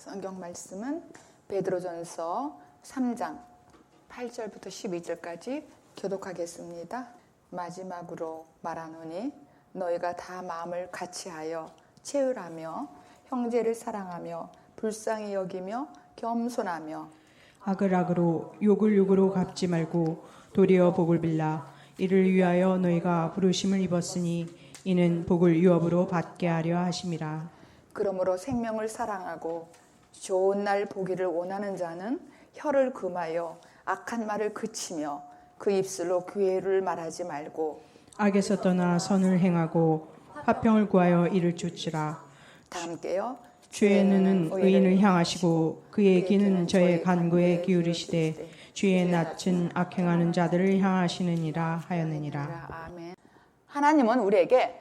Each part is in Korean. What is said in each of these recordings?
성경 말씀은 베드로전서 3장 8절부터 12절까지 교독하겠습니다. 마지막으로 말하노니 너희가 다 마음을 같이하여 채울하며 형제를 사랑하며 불쌍히 여기며 겸손하며 악을 악으로 욕을 욕으로 갚지 말고 도리어 복을 빌라. 이를 위하여 너희가 부르심을 입었으니 이는 복을 유업으로 받게 하려 하심이라. 그러므로 생명을 사랑하고 좋은 날 보기를 원하는 자는 혀를 금하여 악한 말을 그치며 그 입술로 기회를 말하지 말고 악에서 떠나 선을 행하고 화평을 구하여 이를 쫓으라. 다 함께요. 주의 눈은 의인을 향하시고 그의 귀는 저의 간구에 기울이시되 주의 낯은 악행하는 자들을 향하시느니라 하였느니라. 아멘. 하나님은 우리에게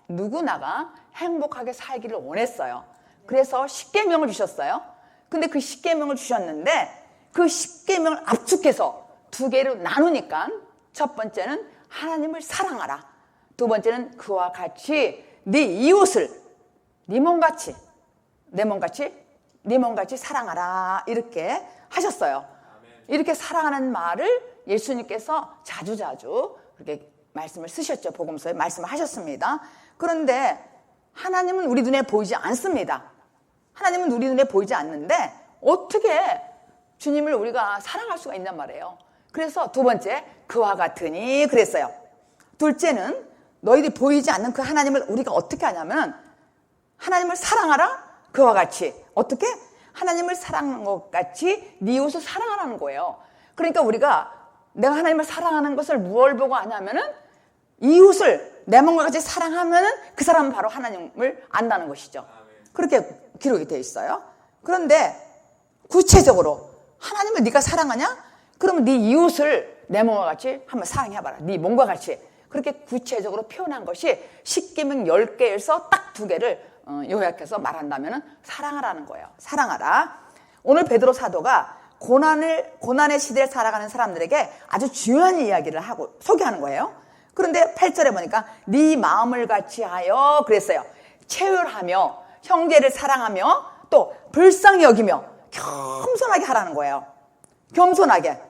누구나가 행복하게 살기를 원했어요. 그래서 십계명을 주셨어요. 근데 그 십계명을 주셨는데 그 십계명을 압축해서 두 개로 나누니까 첫 번째는 하나님을 사랑하라. 두 번째는 그와 같이 네 이웃을 네 몸같이 내 몸같이 네 몸같이 사랑하라 이렇게 하셨어요. 이렇게 사랑하는 말을 예수님께서 자주자주 그렇게 말씀을 쓰셨죠. 복음서에 말씀을 하셨습니다. 그런데 하나님은 우리 눈에 보이지 않습니다. 하나님은 우리 눈에 보이지 않는데 어떻게 주님을 우리가 사랑할 수가 있단 말이에요. 그래서 두 번째 그와 같으니 그랬어요. 둘째는 너희들이 보이지 않는 그 하나님을 우리가 어떻게 하냐면 하나님을 사랑하라 그와 같이 어떻게? 하나님을 사랑하는 것 같이 네 이웃을 사랑하라는 거예요. 그러니까 우리가 내가 하나님을 사랑하는 것을 무엇을 보고 하냐면은 이웃을 내 몸과 같이 사랑하면은 그 사람은 바로 하나님을 안다는 것이죠. 그렇게 기록이 되어 있어요. 그런데 구체적으로 하나님을 네가 사랑하냐? 그러면 네 이웃을 내 몸과 같이 한번 사랑해봐라. 네 몸과 같이. 그렇게 구체적으로 표현한 것이 십계명 10개에서 딱 2개를 요약해서 말한다면 사랑하라는 거예요. 사랑하라. 오늘 베드로 사도가 고난의 시대를 살아가는 사람들에게 아주 중요한 이야기를 하고 소개하는 거예요. 그런데 8절에 보니까 네 마음을 같이 하여 그랬어요. 채울하며 형제를 사랑하며 또 불쌍히 여기며 겸손하게 하라는 거예요. 겸손하게.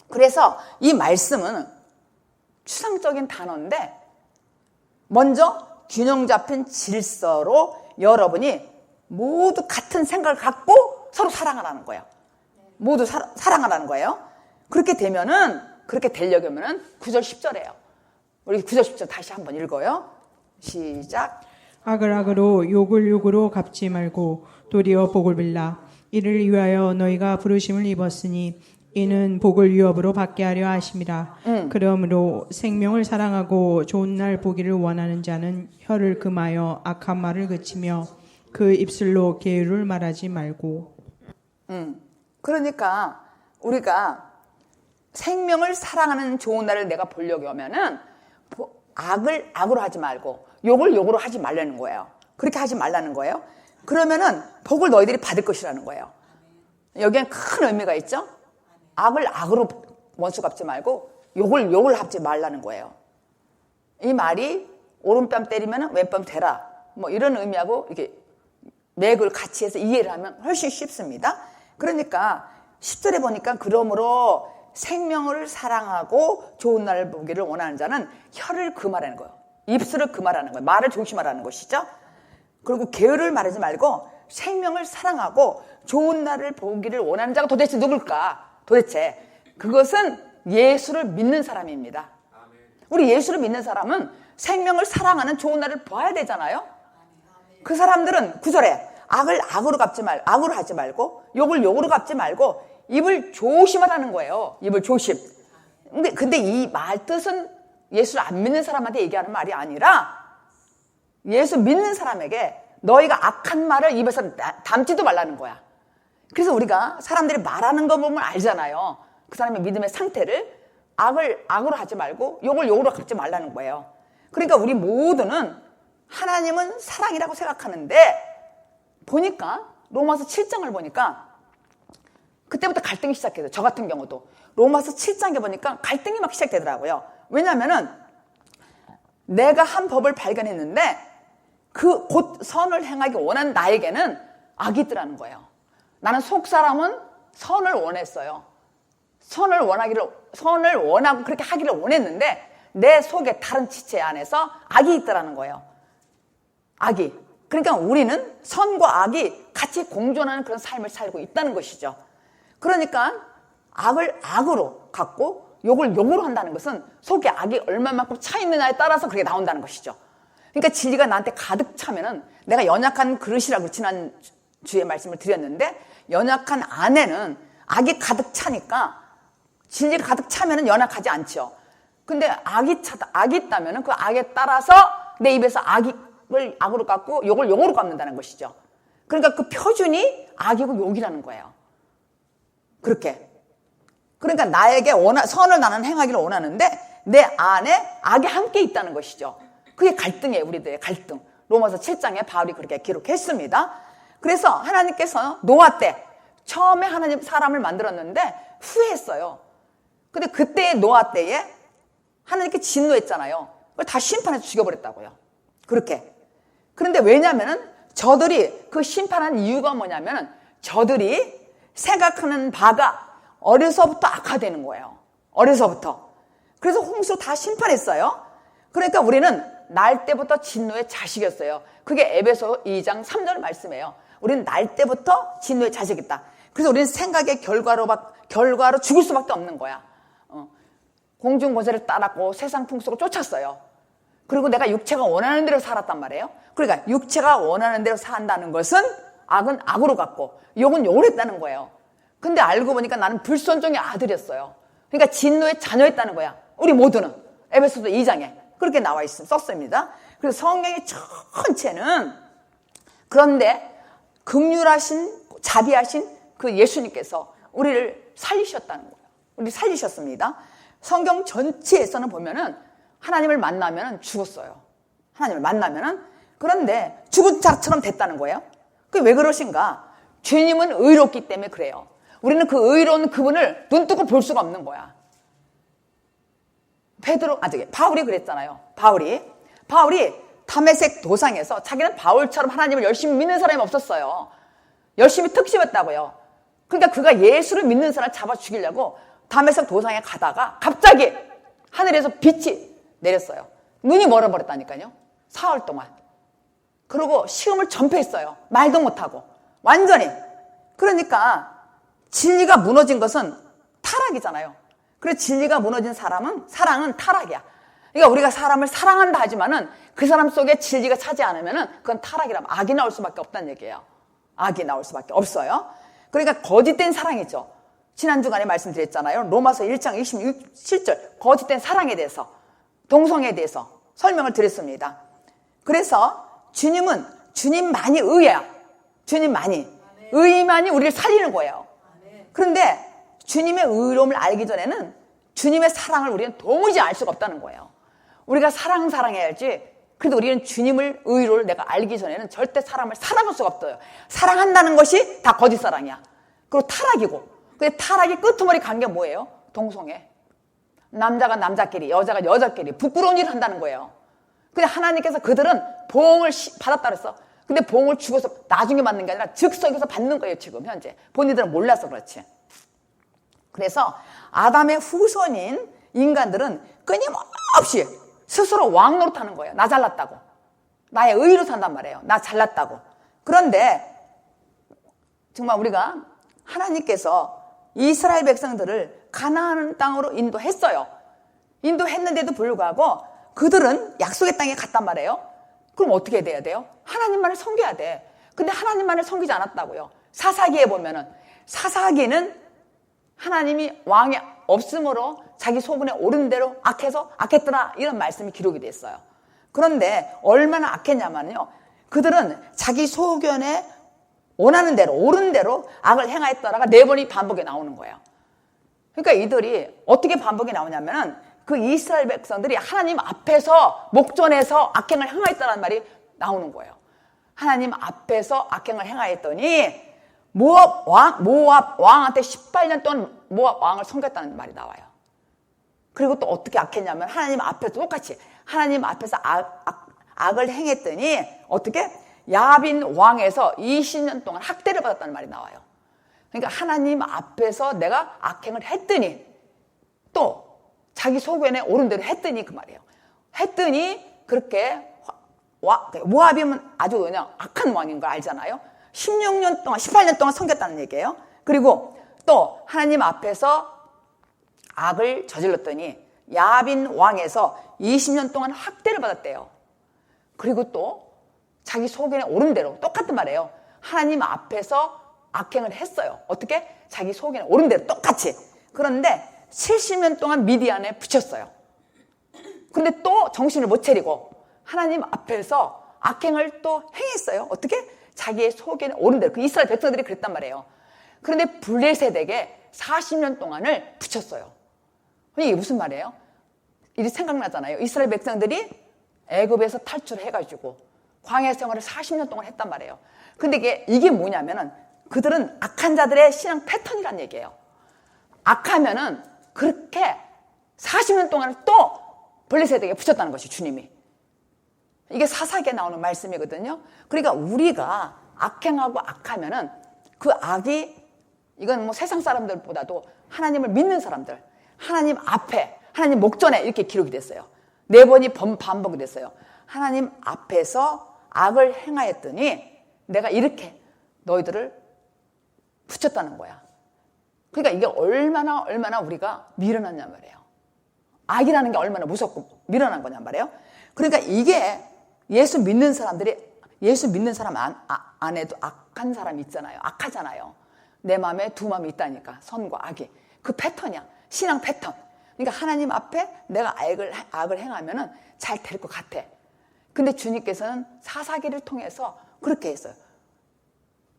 그래서 이 말씀은 추상적인 단어인데 먼저 균형 잡힌 질서로 여러분이 모두 같은 생각을 갖고 서로 사랑하라는 거예요. 모두 사랑하라는 거예요. 그렇게 되면은 그렇게 되려면은 9절 10절이에요. 우리 9절 10절 다시 한번 읽어요. 시작. 악을 악으로 욕을 욕으로 갚지 말고 도리어 복을 빌라. 이를 위하여 너희가 부르심을 입었으니 이는 복을 유업으로 받게 하려 하심이라. 그러므로 생명을 사랑하고 좋은 날 보기를 원하는 자는 혀를 금하여 악한 말을 그치며 그 입술로 계율을 말하지 말고. 그러니까 우리가 생명을 사랑하는 좋은 날을 내가 보려고 하면은 악을 악으로 하지 말고 욕을 욕으로 하지 말라는 거예요. 그렇게 하지 말라는 거예요. 그러면은 복을 너희들이 받을 것이라는 거예요. 여기엔 큰 의미가 있죠. 악을 악으로 원수 갚지 말고 욕을 하지 말라는 거예요. 이 말이 오른뺨 때리면 왼뺨 대라 뭐 이런 의미하고 이렇게 맥을 같이 해서 이해를 하면 훨씬 쉽습니다. 그러니까 10절에 보니까 그러므로 생명을 사랑하고 좋은 날을 보기를 원하는 자는 혀를 금하라는 거예요. 입술을 금하라는 거예요. 말을 조심하라는 것이죠. 그리고 게으를 말하지 말고 생명을 사랑하고 좋은 날을 보기를 원하는 자가 도대체 누굴까? 도대체 그것은 예수를 믿는 사람입니다. 우리 예수를 믿는 사람은 생명을 사랑하는 좋은 날을 봐야 되잖아요. 그 사람들은 9절에 악을 악으로 악으로 하지 말고 욕을 욕으로 갚지 말고 입을 조심하라는 거예요. 입을 조심. 근데 이 말 뜻은 예수를 안 믿는 사람한테 얘기하는 말이 아니라 예수 믿는 사람에게 너희가 악한 말을 입에서 담지도 말라는 거야. 그래서 우리가 사람들이 말하는 거 보면 알잖아요. 그 사람의 믿음의 상태를 악을 악으로 하지 말고 욕을 욕으로 갚지 말라는 거예요. 그러니까 우리 모두는 하나님은 사랑이라고 생각하는데 보니까 로마서 7장을 보니까 그때부터 갈등이 시작해요. 저 같은 경우도 로마서 7장에 보니까 갈등이 막 시작되더라고요. 왜냐하면은 내가 한 법을 발견했는데 그 곧 선을 행하기 원하는 나에게는 악이 있더라는 거예요. 나는 속 사람은 선을 원했어요. 선을 원하고 그렇게 하기를 원했는데 내 속에 다른 지체 안에서 악이 있더라는 거예요. 악이. 그러니까 우리는 선과 악이 같이 공존하는 그런 삶을 살고 있다는 것이죠. 그러니까 악을 악으로 갖고 욕을 욕으로 한다는 것은 속에 악이 얼마만큼 차 있느냐에 따라서 그렇게 나온다는 것이죠. 그러니까 진리가 나한테 가득 차면은, 내가 연약한 그릇이라고 지난 주에 말씀을 드렸는데, 연약한 안에는 악이 가득 차니까 진리가 가득 차면은 연약하지 않죠. 근데 악이 있다면은 그 악에 따라서 내 입에서 악을 악으로 갚고 욕을 욕으로 갚는다는 것이죠. 그러니까 그 표준이 악이고 욕이라는 거예요. 그렇게. 그러니까 나에게 선을 나는 행하기를 원하는데 내 안에 악이 함께 있다는 것이죠. 그게 갈등이에요. 우리들의 갈등. 로마서 7장에 바울이 그렇게 기록했습니다. 그래서 하나님께서 노아 때 처음에 하나님 사람을 만들었는데 후회했어요. 근데 그때의 노아 때에 하나님께 진노했잖아요. 그걸 다 심판해서 죽여버렸다고요. 그렇게. 그런데 왜냐면은 저들이 그 심판한 이유가 뭐냐면은 저들이 생각하는 바가 어려서부터 악화되는 거예요. 어려서부터. 그래서 홍수로 다 심판했어요. 그러니까 우리는 날 때부터 진노의 자식이었어요. 그게 에베소 2장 3절 말씀이에요. 우리는 날 때부터 진노의 자식이다. 그래서 우리는 생각의 결과로 죽을 수밖에 없는 거야. 공중권세를 따랐고 세상 풍속을 쫓았어요. 그리고 내가 육체가 원하는 대로 살았단 말이에요. 그러니까 육체가 원하는 대로 산다는 것은 악은 악으로 갚고 욕은 욕을 했다는 거예요. 근데 알고 보니까 나는 불순종의 아들이었어요. 그러니까 진노의 자녀였다는 거야. 우리 모두는. 에베소서 2장에 그렇게 나와 썼습니다. 그래서 성경의 전체는, 그런데 긍휼하신 자비하신 그 예수님께서 우리를 살리셨다는 거예요. 우리 살리셨습니다. 성경 전체에서는 보면은 하나님을 만나면 죽었어요. 하나님을 만나면은. 그런데 죽은 자처럼 됐다는 거예요. 그게 왜 그러신가? 주님은 의롭기 때문에 그래요. 우리는 그 의로운 그분을 눈 뜨고 볼 수가 없는 거야. 바울이 그랬잖아요. 바울이 다메섹 도상에서 자기는 바울처럼 하나님을 열심히 믿는 사람이 없었어요. 열심히 특심했다고요. 그러니까 그가 예수를 믿는 사람을 잡아 죽이려고 다메섹 도상에 가다가 갑자기 하늘에서 빛이 내렸어요. 눈이 멀어버렸다니까요. 사흘 동안. 그리고 시험을 전폐했어요. 말도 못하고. 완전히. 그러니까 진리가 무너진 것은 타락이잖아요. 그래서 진리가 무너진 사랑은 타락이야. 그러니까 우리가 사람을 사랑한다 하지만은 그 사람 속에 진리가 차지 않으면은 그건 타락이라면 악이 나올 수밖에 없다는 얘기예요. 악이 나올 수밖에 없어요. 그러니까 거짓된 사랑이죠. 지난 주간에 말씀드렸잖아요. 로마서 1장 27절 거짓된 사랑에 대해서, 동성애에 대해서 설명을 드렸습니다. 그래서 주님만이 의야. 의만이 우리를 살리는 거예요. 그런데 주님의 의로움을 알기 전에는 주님의 사랑을 우리는 도무지 알 수가 없다는 거예요. 우리가 사랑해야지. 그래도 우리는 주님을 의로를 내가 알기 전에는 절대 사람을 사랑할 수가 없어요. 사랑한다는 것이 다 거짓 사랑이야. 그리고 타락이고. 근데 타락이 끄트머리 간 게 뭐예요? 동성애. 남자가 남자끼리, 여자가 여자끼리 부끄러운 일을 한다는 거예요. 근데 하나님께서 그들은 보응을 받았다 그랬어. 근데 보응을 주고서 나중에 받는 게 아니라 즉석에서 받는 거예요. 지금 현재. 본인들은 몰라서 그렇지. 그래서 아담의 후손인 인간들은 끊임없이 스스로 왕 노릇하는 거예요. 나 잘났다고. 나의 의로 산단 말이에요. 나 잘났다고. 그런데 정말 우리가 하나님께서 이스라엘 백성들을 가나안 땅으로 인도했어요. 인도했는데도 불구하고 그들은 약속의 땅에 갔단 말이에요. 그럼 어떻게 돼야 돼요? 하나님만을 섬겨야 돼. 근데 하나님만을 섬기지 않았다고요. 사사기에 보면은, 사사기는 하나님이 왕이 없으므로 자기 소근에 오른 대로 악했더라, 이런 말씀이 기록이 됐어요. 그런데 얼마나 악했냐면요, 그들은 자기 소견에 원하는 대로, 옳은 대로 악을 행하였더라가 4번이 반복에 나오는 거예요. 그러니까 이들이 어떻게 반복이 나오냐면은 그 이스라엘 백성들이 하나님 앞에서 목전에서 악행을 행하였다는 말이 나오는 거예요. 하나님 앞에서 악행을 행하였더니 모압 왕한테 18년 동안 모압 왕을 섬겼다는 말이 나와요. 그리고 또 어떻게 악했냐면 하나님 앞에서 똑같이 하나님 앞에서 악을 행했더니 어떻게 야빈 왕에서 20년 동안 학대를 받았다는 말이 나와요. 그러니까 하나님 앞에서 내가 악행을 했더니 또 자기 소견에 오른 대로 했더니 그 말이에요. 했더니 그렇게 모압이면 아주 그냥 악한 왕인 걸 알잖아요. 16년 동안 18년 동안 섬겼다는 얘기예요. 그리고 또 하나님 앞에서 악을 저질렀더니 야빈 왕에서 20년 동안 학대를 받았대요. 그리고 또 자기 소견에 오른 대로 똑같은 말이에요. 하나님 앞에서 악행을 했어요. 어떻게? 자기 소견에 오른 대로 똑같이. 그런데 70년 동안 미디안에 붙였어요. 그런데 또 정신을 못 차리고 하나님 앞에서 악행을 또 행했어요. 어떻게? 자기의 소견에 오른 대로. 그 이스라엘 백성들이 그랬단 말이에요. 그런데 블레셋에게 40년 동안을 붙였어요. 이게 무슨 말이에요? 이게 생각나잖아요. 이스라엘 백성들이 애굽에서 탈출해가지고 광야 생활을 40년 동안 했단 말이에요. 근데 이게 뭐냐면은 그들은 악한 자들의 신앙 패턴이란 얘기예요. 악하면은 그렇게 40년 동안 또 블레셋에게 붙였다는 것이 주님이. 이게 사사기에 나오는 말씀이거든요. 그러니까 우리가 악행하고 악하면은 그 악이 이건 뭐 세상 사람들보다도 하나님을 믿는 사람들, 하나님 앞에, 하나님 목전에 이렇게 기록이 됐어요. 4번이 반복이 됐어요. 하나님 앞에서 악을 행하였더니 내가 이렇게 너희들을 붙였다는 거야. 그러니까 이게 얼마나 우리가 미련하냔 말이에요. 악이라는 게 얼마나 무섭고 미련한 거냔 말이에요. 그러니까 이게 예수 믿는 사람들이 예수 믿는 사람 안에도 악한 사람이 있잖아요. 악하잖아요. 내 마음에 두 마음이 있다니까. 선과 악이. 그 패턴이야. 신앙 패턴. 그러니까 하나님 앞에 내가 악을 행하면은 잘 될 것 같아. 근데 주님께서는 사사기를 통해서 그렇게 했어요.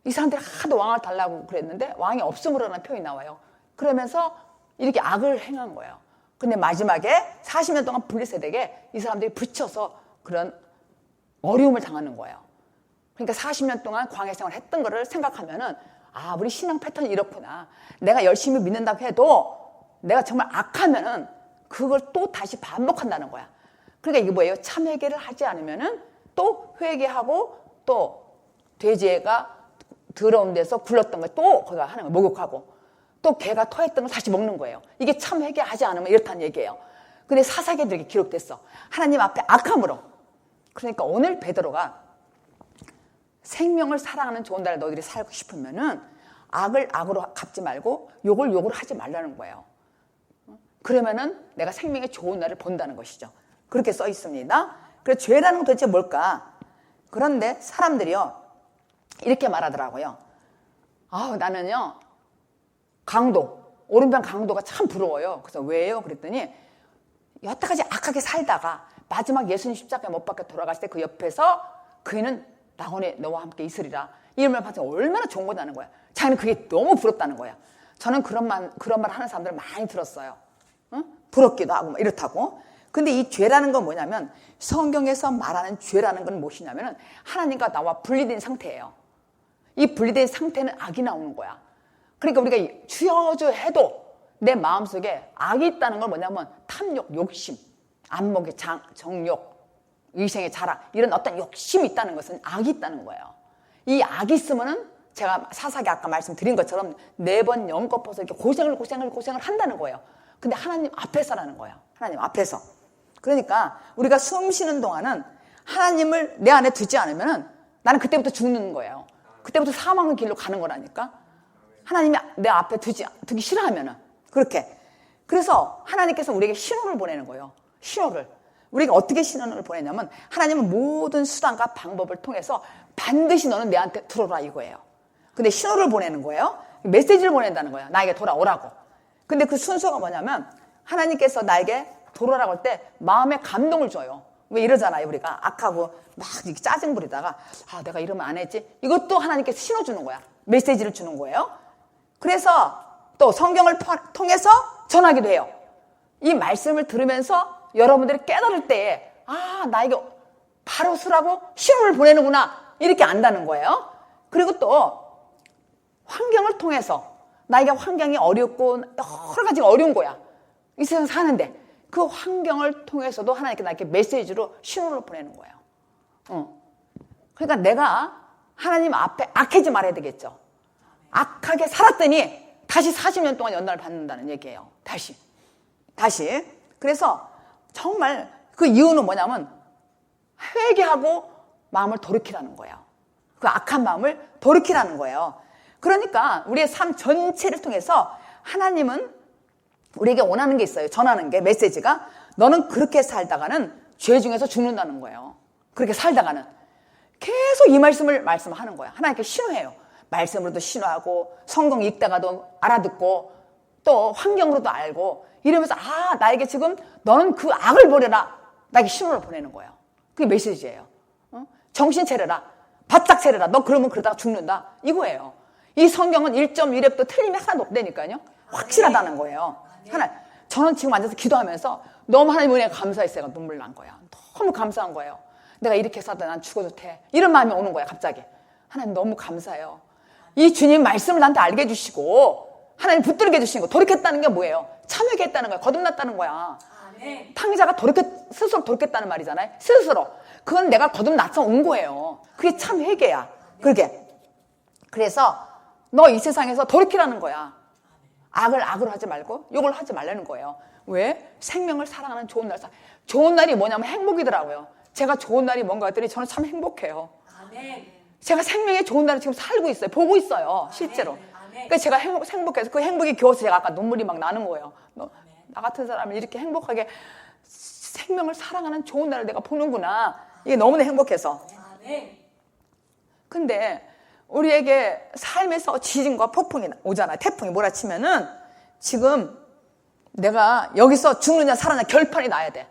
이 사람들이 하도 왕을 달라고 그랬는데 왕이 없음으로라는 표현이 나와요. 그러면서 이렇게 악을 행한 거예요. 근데 마지막에 40년 동안 블레셋에게 이 사람들이 붙여서 그런 어려움을 당하는 거예요. 그러니까 40년 동안 광야 생활을 했던 거를 생각하면은 아, 우리 신앙 패턴이 이렇구나. 내가 열심히 믿는다고 해도 내가 정말 악하면은 그걸 또 다시 반복한다는 거야. 그러니까 이게 뭐예요? 참 회개를 하지 않으면은 또 회개하고 또 돼지가 더러운 데서 굴렀던 걸 또 거기가 하는 거예요. 목욕하고 또 개가 토했던 걸 다시 먹는 거예요. 이게 참 회개하지 않으면 이렇다는 얘기예요. 근데 사사기에도 이렇게 기록됐어. 하나님 앞에 악함으로. 그러니까 오늘 베드로가 생명을 사랑하는 좋은 날에 너희들이 살고 싶으면은 악을 악으로 갚지 말고 욕을 욕으로 하지 말라는 거예요. 그러면은 내가 생명의 좋은 날을 본다는 것이죠. 그렇게 써 있습니다. 그래서 죄라는 건 도대체 뭘까? 그런데 사람들이요 이렇게 말하더라고요. 아, 나는요 오른편 강도가 참 부러워요. 그래서 왜요? 그랬더니 여태까지 악하게 살다가 마지막 예수님 십자가에 못 박혀 돌아갔을 때 그 옆에서 그이는 낙원에 너와 함께 있으리라. 이 말을 봤더니 얼마나 좋은 거냐는 거야. 자기는 그게 너무 부럽다는 거야. 저는 그런 말 하는 사람들을 많이 들었어요. 응? 부럽기도 하고 막 이렇다고. 근데 이 죄라는 건 뭐냐면 성경에서 말하는 죄라는 건 무엇이냐면 하나님과 나와 분리된 상태예요. 이 분리된 상태는 악이 나오는 거야. 그러니까 우리가 주여주 해도 내 마음속에 악이 있다는 건 뭐냐면 탐욕, 욕심, 안목의 정욕, 의생의 자랑 이런 어떤 욕심이 있다는 것은 악이 있다는 거예요. 이 악이 있으면은 제가 사사기 아까 말씀드린 것처럼 4번 연거푸서 이렇게 고생을 한다는 거예요. 근데 하나님 앞에서라는 거예요. 하나님 앞에서. 그러니까 우리가 숨 쉬는 동안은 하나님을 내 안에 두지 않으면은 나는 그때부터 죽는 거예요. 그때부터 사망의 길로 가는 거라니까. 하나님이 내 앞에 두기 싫어하면은 그렇게. 그래서 하나님께서 우리에게 신호를 보내는 거예요. 신호를. 우리가 어떻게 신호를 보내냐면 하나님은 모든 수단과 방법을 통해서 반드시 너는 내한테 들어오라 이거예요. 근데 신호를 보내는 거예요. 메시지를 보낸다는 거예요. 나에게 돌아오라고. 근데 그 순서가 뭐냐면 하나님께서 나에게 돌아오라고 할 때 마음에 감동을 줘요. 왜 이러잖아요. 우리가 악하고 막 이렇게 짜증 부리다가 아 내가 이러면 안 했지. 이것도 하나님께서 신호 주는 거야. 메시지를 주는 거예요. 그래서 또 성경을 통해서 전하기도 해요. 이 말씀을 들으면서 여러분들이 깨달을 때에 아 나에게 바로 서라고 신호를 보내는구나 이렇게 안다는 거예요. 그리고 또 환경을 통해서 나에게 환경이 어렵고 여러 가지가 어려운 거야. 이 세상 사는데 그 환경을 통해서도 하나님께 나에게 메시지로 신호를 보내는 거예요. 그러니까 내가 하나님 앞에 악하지 말아야 되겠죠. 악하게 살았더니 다시 40년 동안 연단을 받는다는 얘기예요. 다시. 그래서 정말 그 이유는 뭐냐면 회개하고 마음을 돌이키라는 거예요. 그 악한 마음을 돌이키라는 거예요. 그러니까 우리의 삶 전체를 통해서 하나님은 우리에게 원하는 게 있어요. 전하는 게, 메시지가 너는 그렇게 살다가는 죄 중에서 죽는다는 거예요. 그렇게 살다가는 계속 이 말씀을 말씀하는 거야. 하나님께 신호해요. 말씀으로도 신호하고 성경 읽다가도 알아듣고 또 환경으로도 알고 이러면서 나에게 지금 너는 그 악을 버려라. 나에게 신호를 보내는 거예요. 그게 메시지예요. 정신 차려라. 바짝 차려라. 너 그러면 그러다가 죽는다. 이거예요. 이 성경은 1.1획도 틀림이 하나도 없다니까요. 확실하다는 거예요. 저는 지금 앉아서 기도하면서 너무 하나님 은혜가 감사했어요. 눈물 난 거야. 너무 감사한 거예요. 내가 이렇게 살다 난 죽어도 돼. 이런 마음이 오는 거야, 갑자기. 하나님 너무 감사해요. 이 주님 말씀을 나한테 알게 해주시고 하나님 붙들게 해주시는 거. 돌이켰다는 게 뭐예요? 참회게 했다는 거야. 거듭났다는 거야. 탕자가 스스로 돌이켰다는 말이잖아요. 스스로. 그건 내가 거듭나서 온 거예요. 그게 참 회개야. 그게. 그래서 너 이 세상에서 돌이키라는 거야. 악을 악으로 하지 말고 욕을 하지 말라는 거예요. 왜? 생명을 사랑하는 좋은 날. 좋은 날이 뭐냐면 행복이더라고요. 제가 좋은 날이 뭔가 했더니 저는 참 행복해요. 제가 생명의 좋은 날을 지금 살고 있어요. 보고 있어요. 실제로. 그러니까 제가 행복해서 그 행복이 겨워서 제가 아까 눈물이 막 나는 거예요. 나 같은 사람을 이렇게 행복하게 생명을 사랑하는 좋은 날을 내가 보는구나. 이게 너무나 행복해서. 근데 우리에게 삶에서 지진과 폭풍이 오잖아요. 태풍이 몰아치면은 지금 내가 여기서 죽느냐 살아냐 결판이 나야 돼.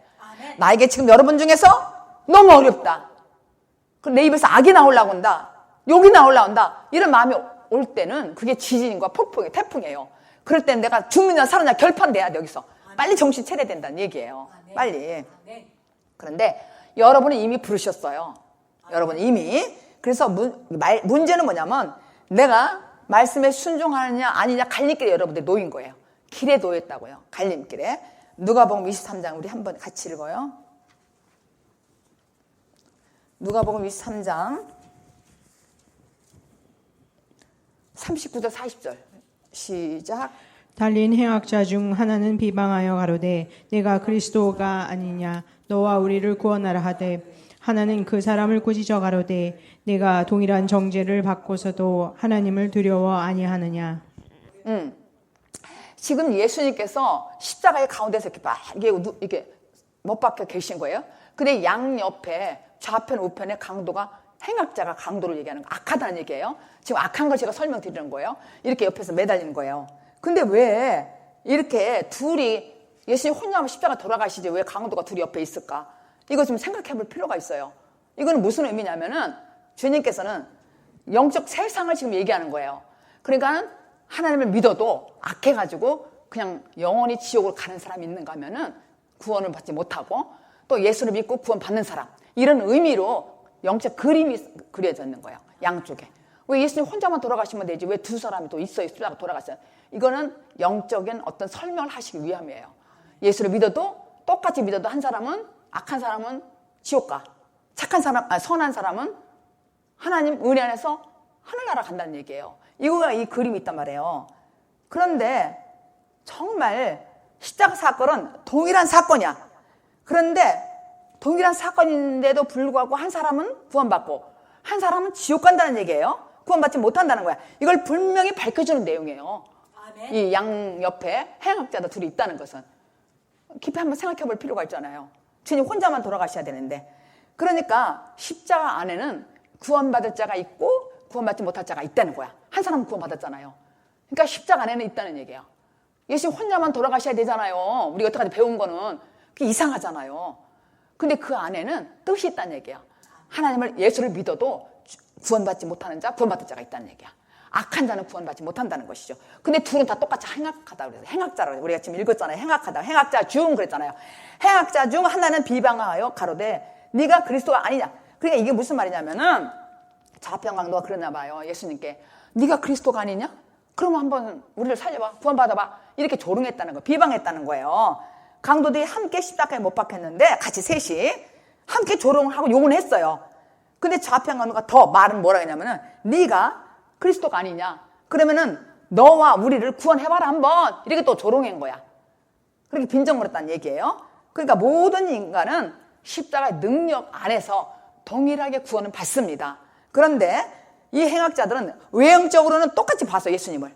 나에게 지금 여러분 중에서 너무 어렵다. 내 입에서 악이 나오려고 한다. 욕이 나오려고 한다. 이런 마음이 올 때는 그게 지진과 폭풍이 태풍이에요. 그럴 때는 내가 죽느냐 살아냐 결판돼야 돼. 여기서 빨리 정신 차려야 된다는 얘기예요. 빨리. 그런데 여러분은 이미 부르셨어요. 여러분 이미. 그래서 문제는 뭐냐면 내가 말씀에 순종하느냐 아니냐 갈림길에 여러분들 놓인 거예요. 길에 놓였다고요. 갈림길에. 누가복음 23장 우리 한번 같이 읽어요. 누가복음 23장 39절 40절 시작. 달린 행악자 중 하나는 비방하여 가로되 내가 그리스도가 아니냐 너와 우리를 구원하라 하되 하나는 그 사람을 꾸짖어 가로되 내가 동일한 정죄를 받고서도 하나님을 두려워 아니하느냐. 지금 예수님께서 십자가의 가운데서 이렇게 막 이게 못 박혀 계신 거예요. 근데 양옆에 좌편 우편의 강도가 행악자가 강도를 얘기하는 거 악하다는 얘기예요. 지금 악한 걸 제가 설명드리는 거예요. 이렇게 옆에서 매달리는 거예요. 근데 왜 이렇게 둘이 예수님 혼자만 십자가 돌아가시지 왜 강도가 둘이 옆에 있을까? 이거 좀 생각해 볼 필요가 있어요. 이거는 무슨 의미냐면은 주님께서는 영적 세상을 지금 얘기하는 거예요. 그러니까 하나님을 믿어도 악해가지고 그냥 영원히 지옥을 가는 사람이 있는가 하면은 구원을 받지 못하고 또 예수를 믿고 구원 받는 사람. 이런 의미로 영적 그림이 그려져 있는 거예요. 양쪽에. 왜 예수님 혼자만 돌아가시면 되지 왜 두 사람이 또 있어요? 십자가 돌아갔어요. 이거는 영적인 어떤 설명을 하시기 위함이에요. 예수를 믿어도 똑같이 믿어도 한 사람은 악한 사람은 지옥 가. 착한 사람, 선한 사람은 하나님 은혜 안에서 하늘나라 간다는 얘기예요. 이거가 이 그림이 있단 말이에요. 그런데 정말 십자가 사건은 동일한 사건이야. 그런데 동일한 사건인데도 불구하고 한 사람은 구원받고 한 사람은 지옥 간다는 얘기예요. 구원받지 못한다는 거야. 이걸 분명히 밝혀주는 내용이에요. 이 양옆에 행악자들 둘이 있다는 것은. 깊이 한번 생각해 볼 필요가 있잖아요. 주님 혼자만 돌아가셔야 되는데. 그러니까 십자가 안에는 구원받을 자가 있고 구원받지 못할 자가 있다는 거야. 한 사람은 구원받았잖아요. 그러니까 십자가 안에는 있다는 얘기예요. 예수님 혼자만 돌아가셔야 되잖아요. 우리가 여태까지 배운 거는. 그게 이상하잖아요. 근데 그 안에는 뜻이 있다는 얘기야. 하나님을 예수를 믿어도 구원받지 못하는 자, 구원받을 자가 있다는 얘기야. 악한 자는 구원받지 못한다는 것이죠. 근데 둘은 다 똑같이 행악하다 그래서 행악자라고 우리가 지금 읽었잖아요. 행악하다. 행악자 중 그랬잖아요. 행악자 중 하나는 비방하여 가로되 네가 그리스도가 아니냐. 그러니까 이게 무슨 말이냐면은 좌편 강도가 그러나 봐요. 예수님께 네가 그리스도가 아니냐? 그럼 한번 우리를 살려봐. 구원받아봐. 이렇게 조롱했다는 거, 비방했다는 거예요. 강도들이 함께 십자가에 못 박혔는데 같이 셋이 함께 조롱을 하고 용을 했어요. 근데 좌편 강도가 더 말은 뭐라 했냐면은 네가 그리스도가 아니냐. 그러면은 너와 우리를 구원해봐라 한번. 이렇게 또 조롱한 거야. 그렇게 빈정거렸다는 얘기예요. 그러니까 모든 인간은 십자가의 능력 안에서 동일하게 구원을 받습니다. 그런데 이 행악자들은 외형적으로는 똑같이 봤어, 예수님을.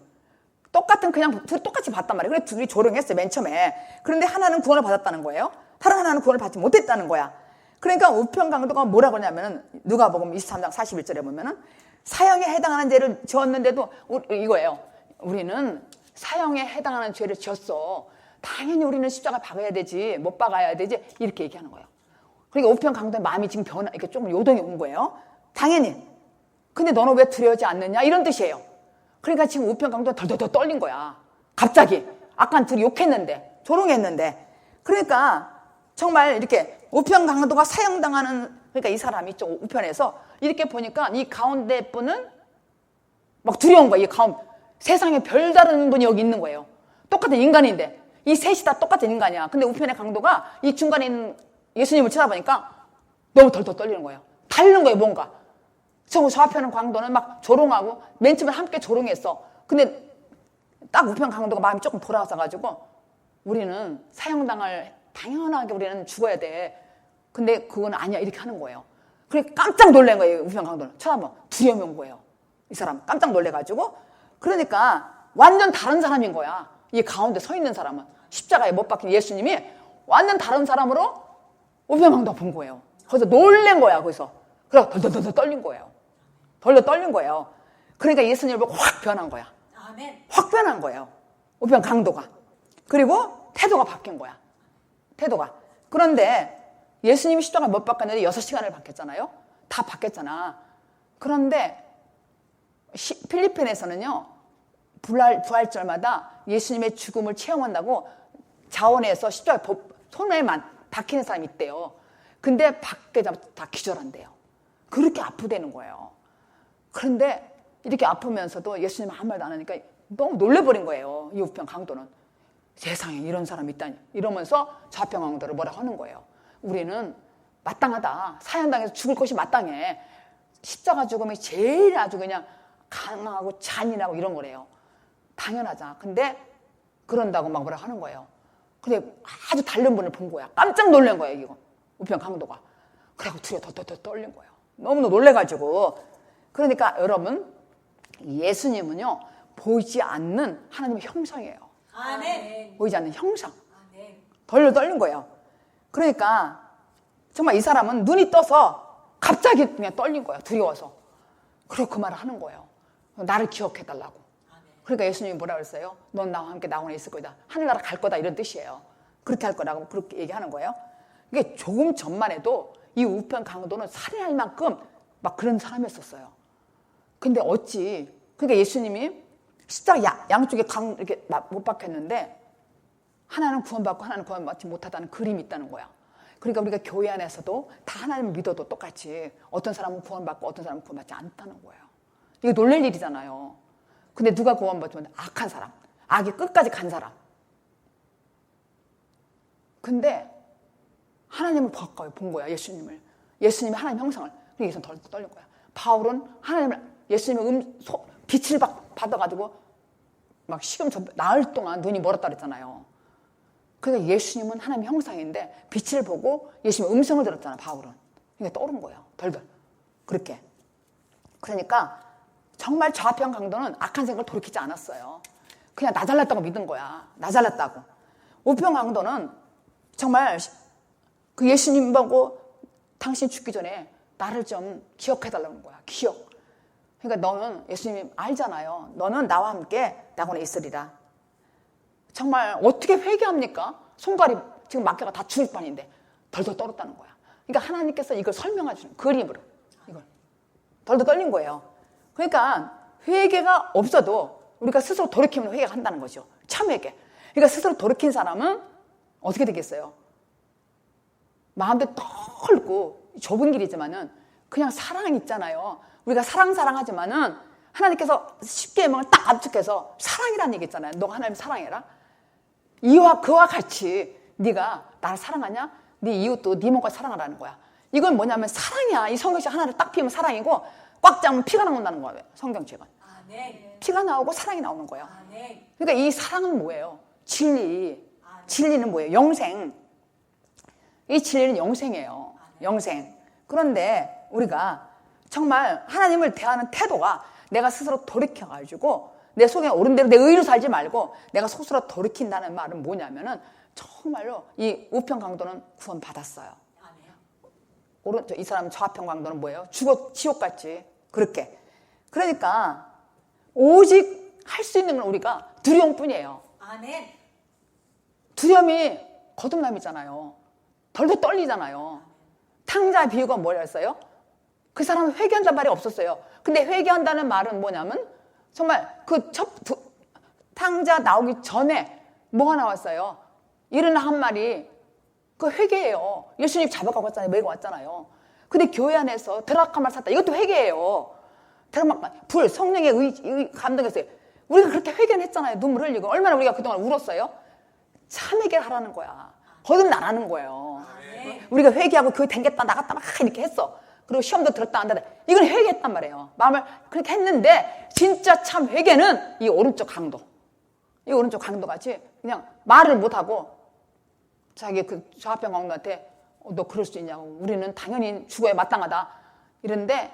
똑같은 그냥 둘이 똑같이 봤단 말이에요. 그래서 둘이 조롱했어요, 맨 처음에. 그런데 하나는 구원을 받았다는 거예요. 다른 하나는 구원을 받지 못했다는 거야. 그러니까 우편강도가 뭐라고 하냐면은 누가복음 23장 41절에 보면은 사형에 해당하는 죄를 지었는데도 이거예요. 우리는 사형에 해당하는 죄를 지었어. 당연히 우리는 십자가 박아야 되지, 못 박아야 되지, 이렇게 얘기하는 거예요. 그러니까 우편강도의 마음이 지금 이렇게 조금 요동이 온 거예요. 당연히. 근데 너는 왜 두려워하지 않느냐? 이런 뜻이에요. 그러니까 지금 우편강도가 덜덜덜 떨린 거야. 갑자기. 아까 둘이 욕했는데, 조롱했는데. 그러니까 정말 이렇게 우편강도가 사형당하는, 그러니까 이 사람이 좀 우편에서 이렇게 보니까 이 가운데 분은 막 두려운 거야. 이 가운데. 세상에 별다른 분이 여기 있는 거예요. 똑같은 인간인데. 이 셋이 다 똑같은 인간이야. 근데 우편의 강도가 이 중간에 있는 예수님을 쳐다보니까 너무 덜덜 떨리는 거예요. 다른 거예요, 뭔가. 저 앞에는 강도는 막 조롱하고 맨 처음에 함께 조롱했어. 근데 딱 우편 강도가 마음이 조금 돌아와서가지고 우리는 사형당할, 당연하게 우리는 죽어야 돼. 근데 그건 아니야. 이렇게 하는 거예요. 그래 깜짝 놀란 거예요. 우편 강도는. 쳐다봐. 두려움이 온 거예요. 이 사람 깜짝 놀래가지고. 그러니까 완전 다른 사람인 거야. 이 가운데 서 있는 사람은. 십자가에 못 박힌 예수님이 완전 다른 사람으로 우편 강도가 본 거예요. 거기서 놀란 거야. 거기서. 그래서 덜덜덜 떨린 거예요. 덜덜 떨린 거예요. 그러니까 예수님을 보고 확 변한 거야. 아멘. 확 변한 거예요. 우편 강도가. 그리고 태도가 바뀐 거야. 태도가. 그런데 예수님이 십자가에 못 박혔는데 6시간을 박혔잖아요. 다 박혔잖아. 그런데 필리핀에서는요. 부활절마다 예수님의 죽음을 체험한다고 자원에서 십자가에 손에만 박히는 사람이 있대요. 근데 박히자마자 다 기절한대요. 그렇게 아프다는 거예요. 그런데 이렇게 아프면서도 예수님 아무 말도 안 하니까 너무 놀래버린 거예요. 이 우편 강도는. 세상에 이런 사람이 있다니. 이러면서 좌편 강도를 뭐라 하는 거예요. 우리는 마땅하다. 사형당해서 죽을 것이 마땅해. 십자가 죽음이 제일 아주 그냥 강하고 잔인하고 이런 거래요. 당연하자. 근데 그런다고 막 뭐라 하는 거예요. 근데 아주 다른 분을 본 거야. 깜짝 놀란 거예요, 이거. 우편 강도가. 그래갖고 두려워 더 떨린 거예요. 너무너무 놀래가지고. 그러니까 여러분, 예수님은요, 보이지 않는 하나님의 형상이에요. 아멘. 보이지 않는 형상. 아멘. 덜 떨린 거예요. 그러니까 정말 이 사람은 눈이 떠서 갑자기 그냥 떨린 거예요. 두려워서. 그리고 그 말을 하는 거예요. 나를 기억해달라고. 그러니까 예수님이 뭐라고 했어요? 넌 나와 함께 나원에 있을 거다. 하늘나라 갈 거다. 이런 뜻이에요. 그렇게 할 거라고 그렇게 얘기하는 거예요. 이게 조금 전만 해도 이 우편 강도는 살인할 만큼 막 그런 사람이었었어요. 근데 어찌, 그러니까 예수님이 십자가 양쪽에 이렇게 못 박혔는데 하나는 구원받고 하나는 구원받지 못하다는 그림이 있다는 거야. 그러니까 우리가 교회 안에서도 다 하나님을 믿어도 똑같이 어떤 사람은 구원받고 어떤 사람은 구원받지 않다는 거예요. 이거 놀랄 일이잖아요. 근데 누가 구원받으면 악한 사람, 악이 끝까지 간 사람. 근데 하나님을 본 거야, 예수님을. 예수님이 하나님 형상을. 그래서 덜 떨린 거야. 바울은 하나님을, 예수님의 빛을 받아가지고 막 시금 나흘 동안 눈이 멀었다 그랬잖아요. 그러니까 예수님은 하나님 형상인데 빛을 보고 예수님의 음성을 들었잖아, 바울은. 그러니까 떠오른 거예요, 덜덜. 그렇게. 그러니까 정말 좌편 강도는 악한 생각을 돌이키지 않았어요. 그냥 나 잘났다고 믿은 거야. 나 잘났다고. 우편 강도는 정말 그 예수님 보고 당신 죽기 전에 나를 좀 기억해달라는 거야. 기억. 그러니까 너는 예수님이 알잖아요. 너는 나와 함께 낙원에 있으리라. 정말 어떻게 회개합니까? 손가락이 지금 막혀가 다 죽을 판인데 덜덜 떨었다는 거야. 그러니까 하나님께서 이걸 설명해 주는 그림으로 이걸 덜덜 떨린 거예요. 그러니까 회개가 없어도 우리가 스스로 돌이키면 회개가 한다는 거죠. 참 회개. 그러니까 스스로 돌이킨 사람은 어떻게 되겠어요? 마음도 떨고 좁은 길이지만은 그냥 사랑 있잖아요. 우리가 사랑하지만은 하나님께서 십계명을 딱 압축해서 사랑이라는 얘기 있잖아요. 너가 하나님 사랑해라. 이와 그와 같이 네가 나를 사랑하냐? 네 이웃도 네 몸과 사랑하라는 거야. 이건 뭐냐면 사랑이야. 이 성경책 하나를 딱 피우면 사랑이고 꽉 잡으면 피가 나온다는 거예요. 성경책은. 피가 나오고 사랑이 나오는 거예요. 그러니까 이 사랑은 뭐예요? 진리. 진리는 뭐예요? 영생. 이 진리는 영생이에요. 영생. 그런데 우리가 정말 하나님을 대하는 태도가 내가 스스로 돌이켜가지고 내 속에 옳은 대로 내 의로 살지 말고 내가 스스로 돌이킨다는 말은 뭐냐면은 정말로 이 우편 강도는 구원 받았어요. 오른쪽 이 사람 좌편 강도는 뭐예요? 죽어 지옥같이 그렇게. 그러니까 오직 할 수 있는 건 우리가 두려움뿐이에요. 두려움이 거듭남이잖아요. 덜덜 떨리잖아요. 탕자 비유가 뭐라 했어요? 그 사람은 회개한다는 말이 없었어요. 근데 회개한다는 말은 뭐냐면 정말 그 탕자 나오기 전에 뭐가 나왔어요? 일어나 한 말이 그 회개예요. 예수님 잡아가고 왔잖아요. 메고 왔잖아요. 근데 교회 안에서 드라크마를 샀다. 이것도 회개예요. 드라크마, 불, 성령의 감동했어요. 우리가 그렇게 회개는 했잖아요. 눈물 흘리고. 얼마나 우리가 그동안 울었어요? 참 회개를 하라는 거야. 거듭나라는 거예요. 우리가 회개하고 교회 댕겼다 나갔다 막 이렇게 했어. 그리고 시험도 들었다 한다. 이건 회개했단 말이에요. 마음을 그렇게 했는데 진짜 참 회개는 이 오른쪽 강도. 이 오른쪽 강도같이 그냥 말을 못하고 자기 그 좌편 강도한테 너 그럴 수 있냐고. 우리는 당연히 죽어야 마땅하다. 이런데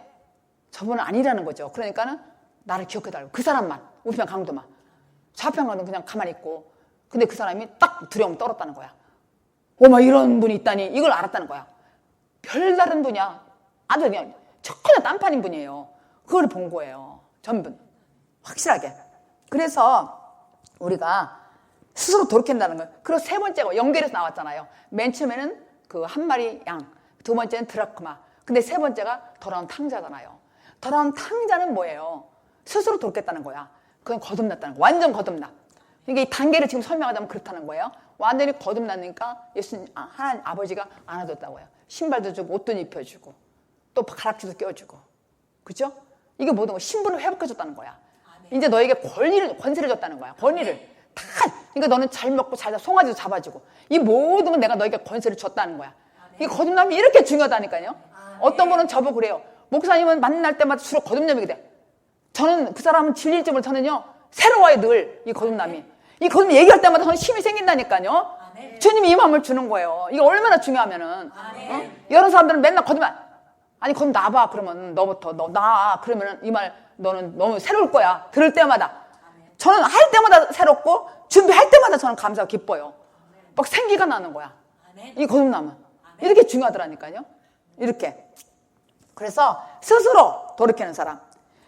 저분은 아니라는 거죠. 그러니까는 나를 기억해달라고. 그 사람만, 우편 강도만. 좌편 강도는 그냥 가만히 있고. 근데 그 사람이 딱 두려움 떨었다는 거야. 어머 이런 분이 있다니 이걸 알았다는 거야. 별다른 분이야. 아주 그냥 척하나 딴판인 분이에요. 그걸 본 거예요. 전부 확실하게. 그래서 우리가 스스로 돌이킨다는 거예요. 그리고 세 번째가 연결해서 나왔잖아요. 맨 처음에는 그 한 마리 양, 두 번째는 드라크마. 근데 세 번째가 돌아온 탕자잖아요. 돌아온 탕자는 뭐예요? 스스로 돌겠다는 거야. 그건 거듭났다는 거야. 완전 거듭나. 그러니까 이 단계를 지금 설명하자면 그렇다는 거예요. 완전히 거듭났으니까 예수님, 하나님 아버지가 안아줬다고 해요. 신발도 주고 옷도 입혀주고 또 가락지도 껴주고. 그죠? 이게 모든 거 신분을 회복해줬다는 거야. 이제 너에게 권세를 줬다는 거야. 권위를 다. 그러니까 너는 잘 먹고 잘 자, 송아지도 잡아주고 이 모든 건 내가 너에게 권세를 줬다는 거야. 이 거듭남이 이렇게 중요하다니까요. 어떤 분은 저보고 그래요. 목사님은 만날 때마다 주로 거듭남이 돼. 저는 그 사람은 진리일 줄 몰라. 저는요 새로워요 늘 이 거듭남이. 이 거듭남 얘기할 때마다 저는 힘이 생긴다니까요. 주님이 이 마음을 주는 거예요. 이게 얼마나 중요하면은 여러 사람들은 맨날 거듭남. 아니 거듭 나봐. 그러면 너부터 너 나. 그러면은 이 말 너는 너무 새로울 거야. 들을 때마다. 저는 할 때마다 새롭고 준비할 때마다 저는 감사하고 기뻐요. 막 생기가 나는 거야. 이 거듭남은. 이렇게 중요하더라니까요. 이렇게. 그래서 스스로 돌이키는 사람.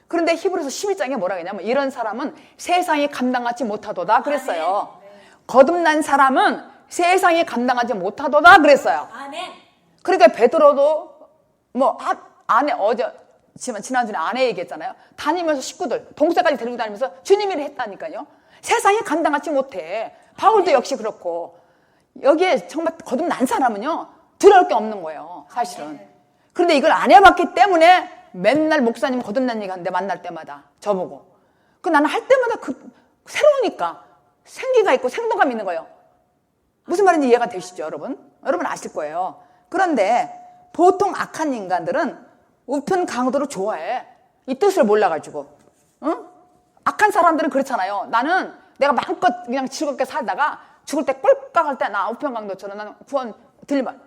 그런데 히브리서 11장에 뭐라고 했냐면 이런 사람은 세상이 감당하지 못하도다 그랬어요. 거듭난 사람은 세상이 감당하지 못하도다 그랬어요. 그러니까 베드로도 뭐 지난주에 아내 얘기했잖아요. 다니면서 식구들 동생까지 데리고 다니면서 주님이 했다니까요. 세상이 감당하지 못해. 바울도 역시 그렇고. 여기에 정말 거듭난 사람은요 두려울 게 없는 거예요 사실은. 그런데 이걸 안 해봤기 때문에 맨날 목사님 거듭난 얘기 하는데 만날 때마다 저보고 나는 할 때마다 새로우니까 생기가 있고 생동감이 있는 거예요. 무슨 말인지 이해가 되시죠 여러분? 여러분 아실 거예요. 그런데 보통 악한 인간들은 우편 강도를 좋아해. 이 뜻을 몰라가지고. 응? 악한 사람들은 그렇잖아요. 나는 내가 마음껏 그냥 즐겁게 살다가 죽을 때 꼴깍할 때 나 우편 강도처럼 나는 구원 들리면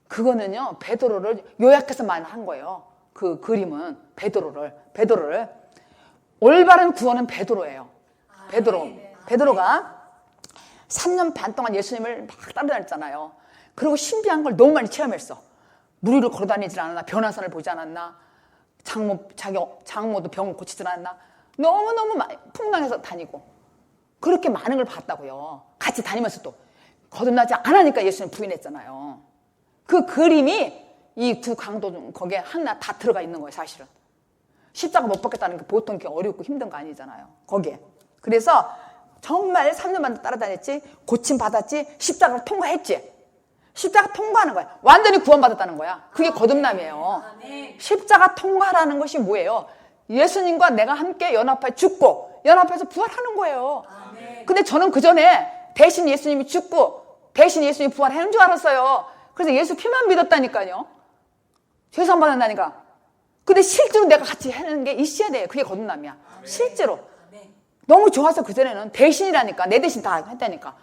그거는요 베드로를 요약해서 말한 거예요. 그 그림은 베드로를 올바른 구원은 베드로예요. 베드로가 3년 반 동안 예수님을 막 따라다녔잖아요. 그리고 신비한 걸 너무 많이 체험했어. 물 위로 걸어다니질 않았나, 변화산을 보지 않았나, 자기 장모도 병을 고치질 않았나, 너무너무 많이 풍랑에서 다니고 그렇게 많은 걸 봤다고요. 같이 다니면서 또 거듭나지 않으니까 예수님 부인했잖아요. 그 그림이 이 두 강도 거기에 하나 다 들어가 있는 거예요 사실은. 십자가 못 받겠다는 게 보통 그렇게 어렵고 힘든 거 아니잖아요 거기에. 그래서 정말 3년 반 따라다녔지, 고침 받았지, 십자가를 통과했지. 십자가 통과하는 거야. 완전히 구원받았다는 거야. 그게 거듭남이에요. 십자가 통과라는 것이 뭐예요? 예수님과 내가 함께 연합해 죽고 연합해서 부활하는 거예요. 근데 저는 그 전에 대신 예수님이 죽고 대신 예수님이 부활하는 줄 알았어요. 그래서 예수 피만 믿었다니까요. 죄산 받는다니까. 근데 실제로 내가 같이 하는 게 있어야 돼요. 그게 거듭남이야. 실제로. 너무 좋아서 그전에는 대신이라니까. 내 대신 다 했다니까.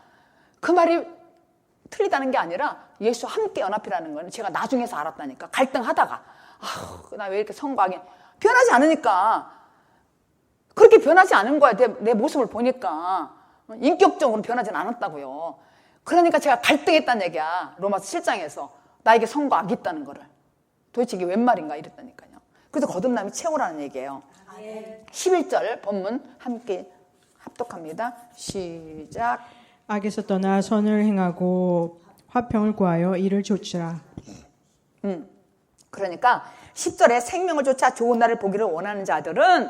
그 말이 틀리다는 게 아니라 예수와 함께 연합이라는 건 제가 나중에서 알았다니까. 갈등하다가 나 왜 이렇게 성과하긴 변하지 않으니까. 그렇게 변하지 않은 거야. 내 모습을 보니까. 인격적으로 변하진 않았다고요. 그러니까 제가 갈등했다는 얘기야. 로마서 7장에서 나에게 선과 악이 있다는 거를. 도대체 이게 웬 말인가 이랬다니까요. 그래서 거듭남이 최고라는 얘기예요. 11절 본문 함께 합독합니다. 시작. 악에서 떠나 선을 행하고 화평을 구하여 이를 좇으라. 그러니까 10절에 생명을 쫓아 좋은 날을 보기를 원하는 자들은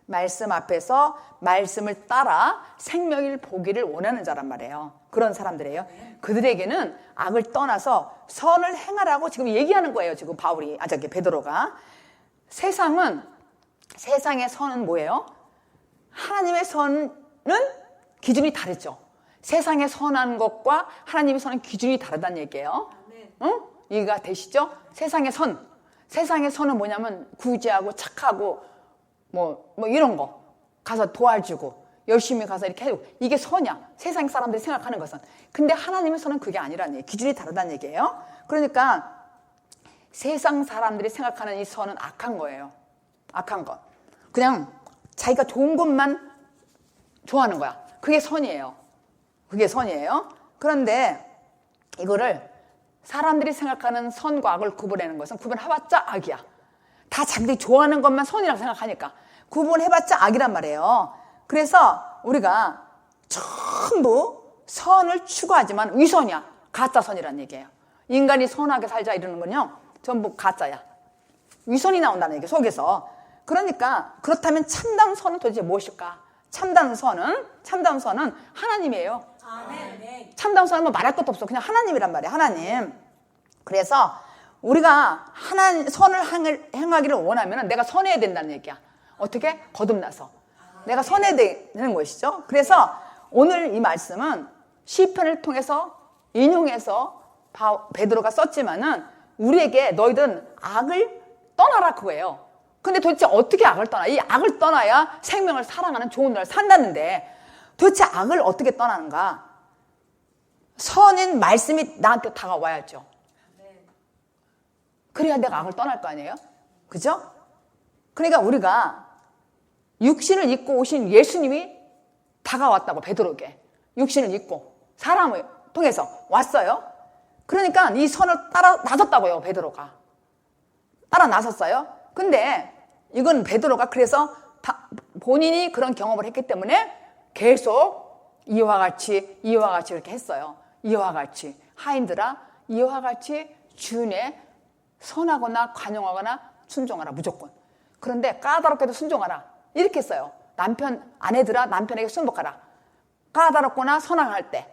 말씀 앞에서 말씀을 따라 생명을 보기를 원하는 자란 말이에요. 그런 사람들이에요. 그들에게는 악을 떠나서 선을 행하라고 지금 얘기하는 거예요. 지금 베드로가. 세상의 선은 뭐예요? 하나님의 선은 기준이 다르죠. 세상의 선한 것과 하나님의 선은 기준이 다르다는 얘기예요. 응? 이해가 되시죠? 세상의 선은 뭐냐면 구제하고 착하고 뭐 이런 거 가서 도와주고 열심히 가서 이렇게 해주고 이게 선이야. 세상 사람들이 생각하는 것은. 근데 하나님의 선은 그게 아니라는 얘기예요. 기준이 다르다는 얘기예요. 그러니까 세상 사람들이 생각하는 이 선은 악한 거예요. 악한 것. 그냥 자기가 좋은 것만 좋아하는 거야. 그게 선이에요. 그런데 이거를 사람들이 생각하는 선과 악을 구분하는 것은 구분해봤자 악이야. 다 자기들이 좋아하는 것만 선이라고 생각하니까 구분해봤자 악이란 말이에요. 그래서 우리가 전부 선을 추구하지만 위선이야. 가짜선이라는 얘기예요. 인간이 선하게 살자 이러는 건요 전부 가짜야. 위선이 나온다는 얘기 속에서. 그러니까 그렇다면 참다운 선은 도대체 무엇일까? 참다운 선은 하나님이에요. 참다운 선은 뭐 말할 것도 없어. 그냥 하나님이란 말이야. 하나님. 그래서 우리가 선을 행하기를 원하면 내가 선해야 된다는 얘기야. 어떻게? 거듭나서. 내가 선해야 되는 것이죠. 그래서 오늘 이 말씀은 시편을 통해서 인용해서 베드로가 썼지만은 우리에게 너희들은 악을 떠나라 그거예요. 근데 도대체 어떻게 악을 떠나? 이 악을 떠나야 생명을 사랑하는 좋은 날 산다는데 도대체 악을 어떻게 떠나는가? 선인 말씀이 나한테 다가와야죠. 그래야 내가 악을 떠날 거 아니에요? 그죠? 그러니까 우리가 육신을 입고 오신 예수님이 다가왔다고 베드로에게. 육신을 입고 사람을 통해서 왔어요. 그러니까 이 선을 따라 나섰다고요. 베드로가. 따라 나섰어요. 근데 이건 베드로가 그래서 본인이 그런 경험을 했기 때문에 계속 이와 같이 이렇게 했어요. 이와 같이 하인들아 이와 같이 주인의 선하거나 관용하거나 순종하라 무조건. 그런데 까다롭게도 순종하라 이렇게 했어요. 아내들아 남편에게 순복하라. 까다롭거나 선행할 때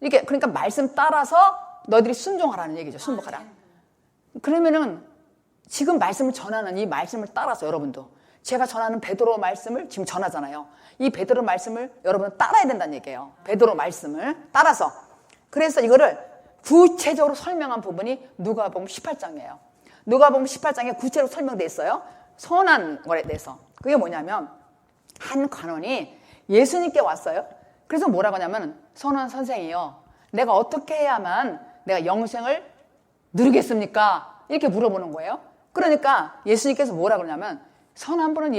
이렇게. 그러니까 말씀 따라서 너희들이 순종하라는 얘기죠. 순복하라. 그러면은 지금 말씀을 전하는 이 말씀을 따라서 여러분도 제가 전하는 베드로 말씀을 지금 전하잖아요. 이 베드로 말씀을 여러분은 따라야 된다는 얘기예요. 베드로 말씀을 따라서. 그래서 이거를 구체적으로 설명한 부분이 누가복음 18장이에요. 누가복음 18장에 구체적으로 설명되어 있어요. 선한 거에 대해서. 그게 뭐냐면 한 관원이 예수님께 왔어요. 그래서 뭐라고 하냐면 선한 선생이요. 내가 어떻게 해야만 내가 영생을 누리겠습니까? 이렇게 물어보는 거예요. 그러니까 예수님께서 뭐라 그러냐면 선한 분은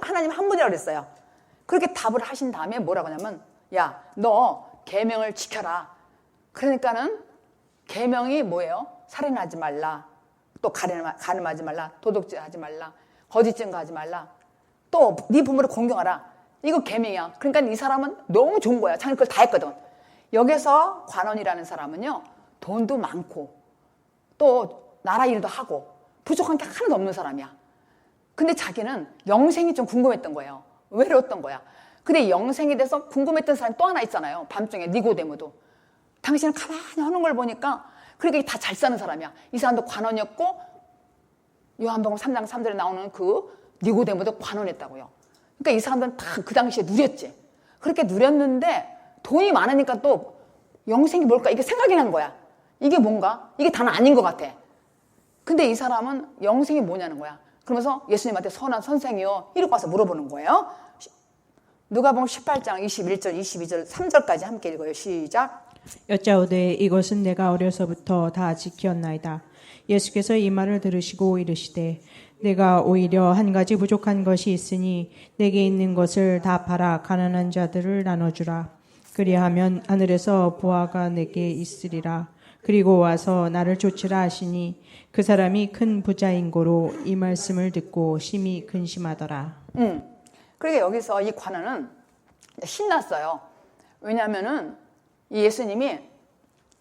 하나님 한 분이라고 그랬어요. 그렇게 답을 하신 다음에 뭐라고 하냐면 야, 너 계명을 지켜라. 그러니까는 계명이 뭐예요? 살인하지 말라. 또 간음하지 말라. 도둑질하지 말라. 거짓 증거하지 말라. 또 네 부모를 공경하라. 이거 계명이야. 그러니까 이 사람은 너무 좋은 거야. 자기 그걸 다 했거든. 여기서 관원이라는 사람은요. 돈도 많고 또 나라 일도 하고 부족한 게 하나도 없는 사람이야. 근데 자기는 영생이 좀 궁금했던 거예요. 외로웠던 거야. 근데 영생에 대해서 궁금했던 사람이 또 하나 있잖아요. 밤중에 니고데모도. 당신은 가만히 하는 걸 보니까 그렇게 다 잘 사는 사람이야. 이 사람도 관원이었고 요한복음 3장 3절에 나오는 그 니고데모도 관원했다고요. 그러니까 이 사람들은 다 그 당시에 누렸지. 그렇게 누렸는데 돈이 많으니까 또 영생이 뭘까? 이게 생각이 난 거야. 이게 뭔가? 이게 다는 아닌 것 같아. 근데 이 사람은 영생이 뭐냐는 거야. 그러면서 예수님한테 선한 선생이요. 이러고 와서 물어보는 거예요. 누가복음 18장 21절, 22절, 3절까지 함께 읽어요. 시작. 여짜오되 이것은 내가 어려서부터 다 지켰나이다. 예수께서 이 말을 들으시고 이르시되 내가 오히려 한 가지 부족한 것이 있으니 내게 있는 것을 다 팔아 가난한 자들을 나눠주라. 그리하면 하늘에서 보화가 내게 있으리라. 그리고 와서 나를 쫓으라 하시니 그 사람이 큰 부자인고로 이 말씀을 듣고 심히 근심하더라. 그러니까 여기서 이 관원은 신났어요. 왜냐하면은 이 예수님이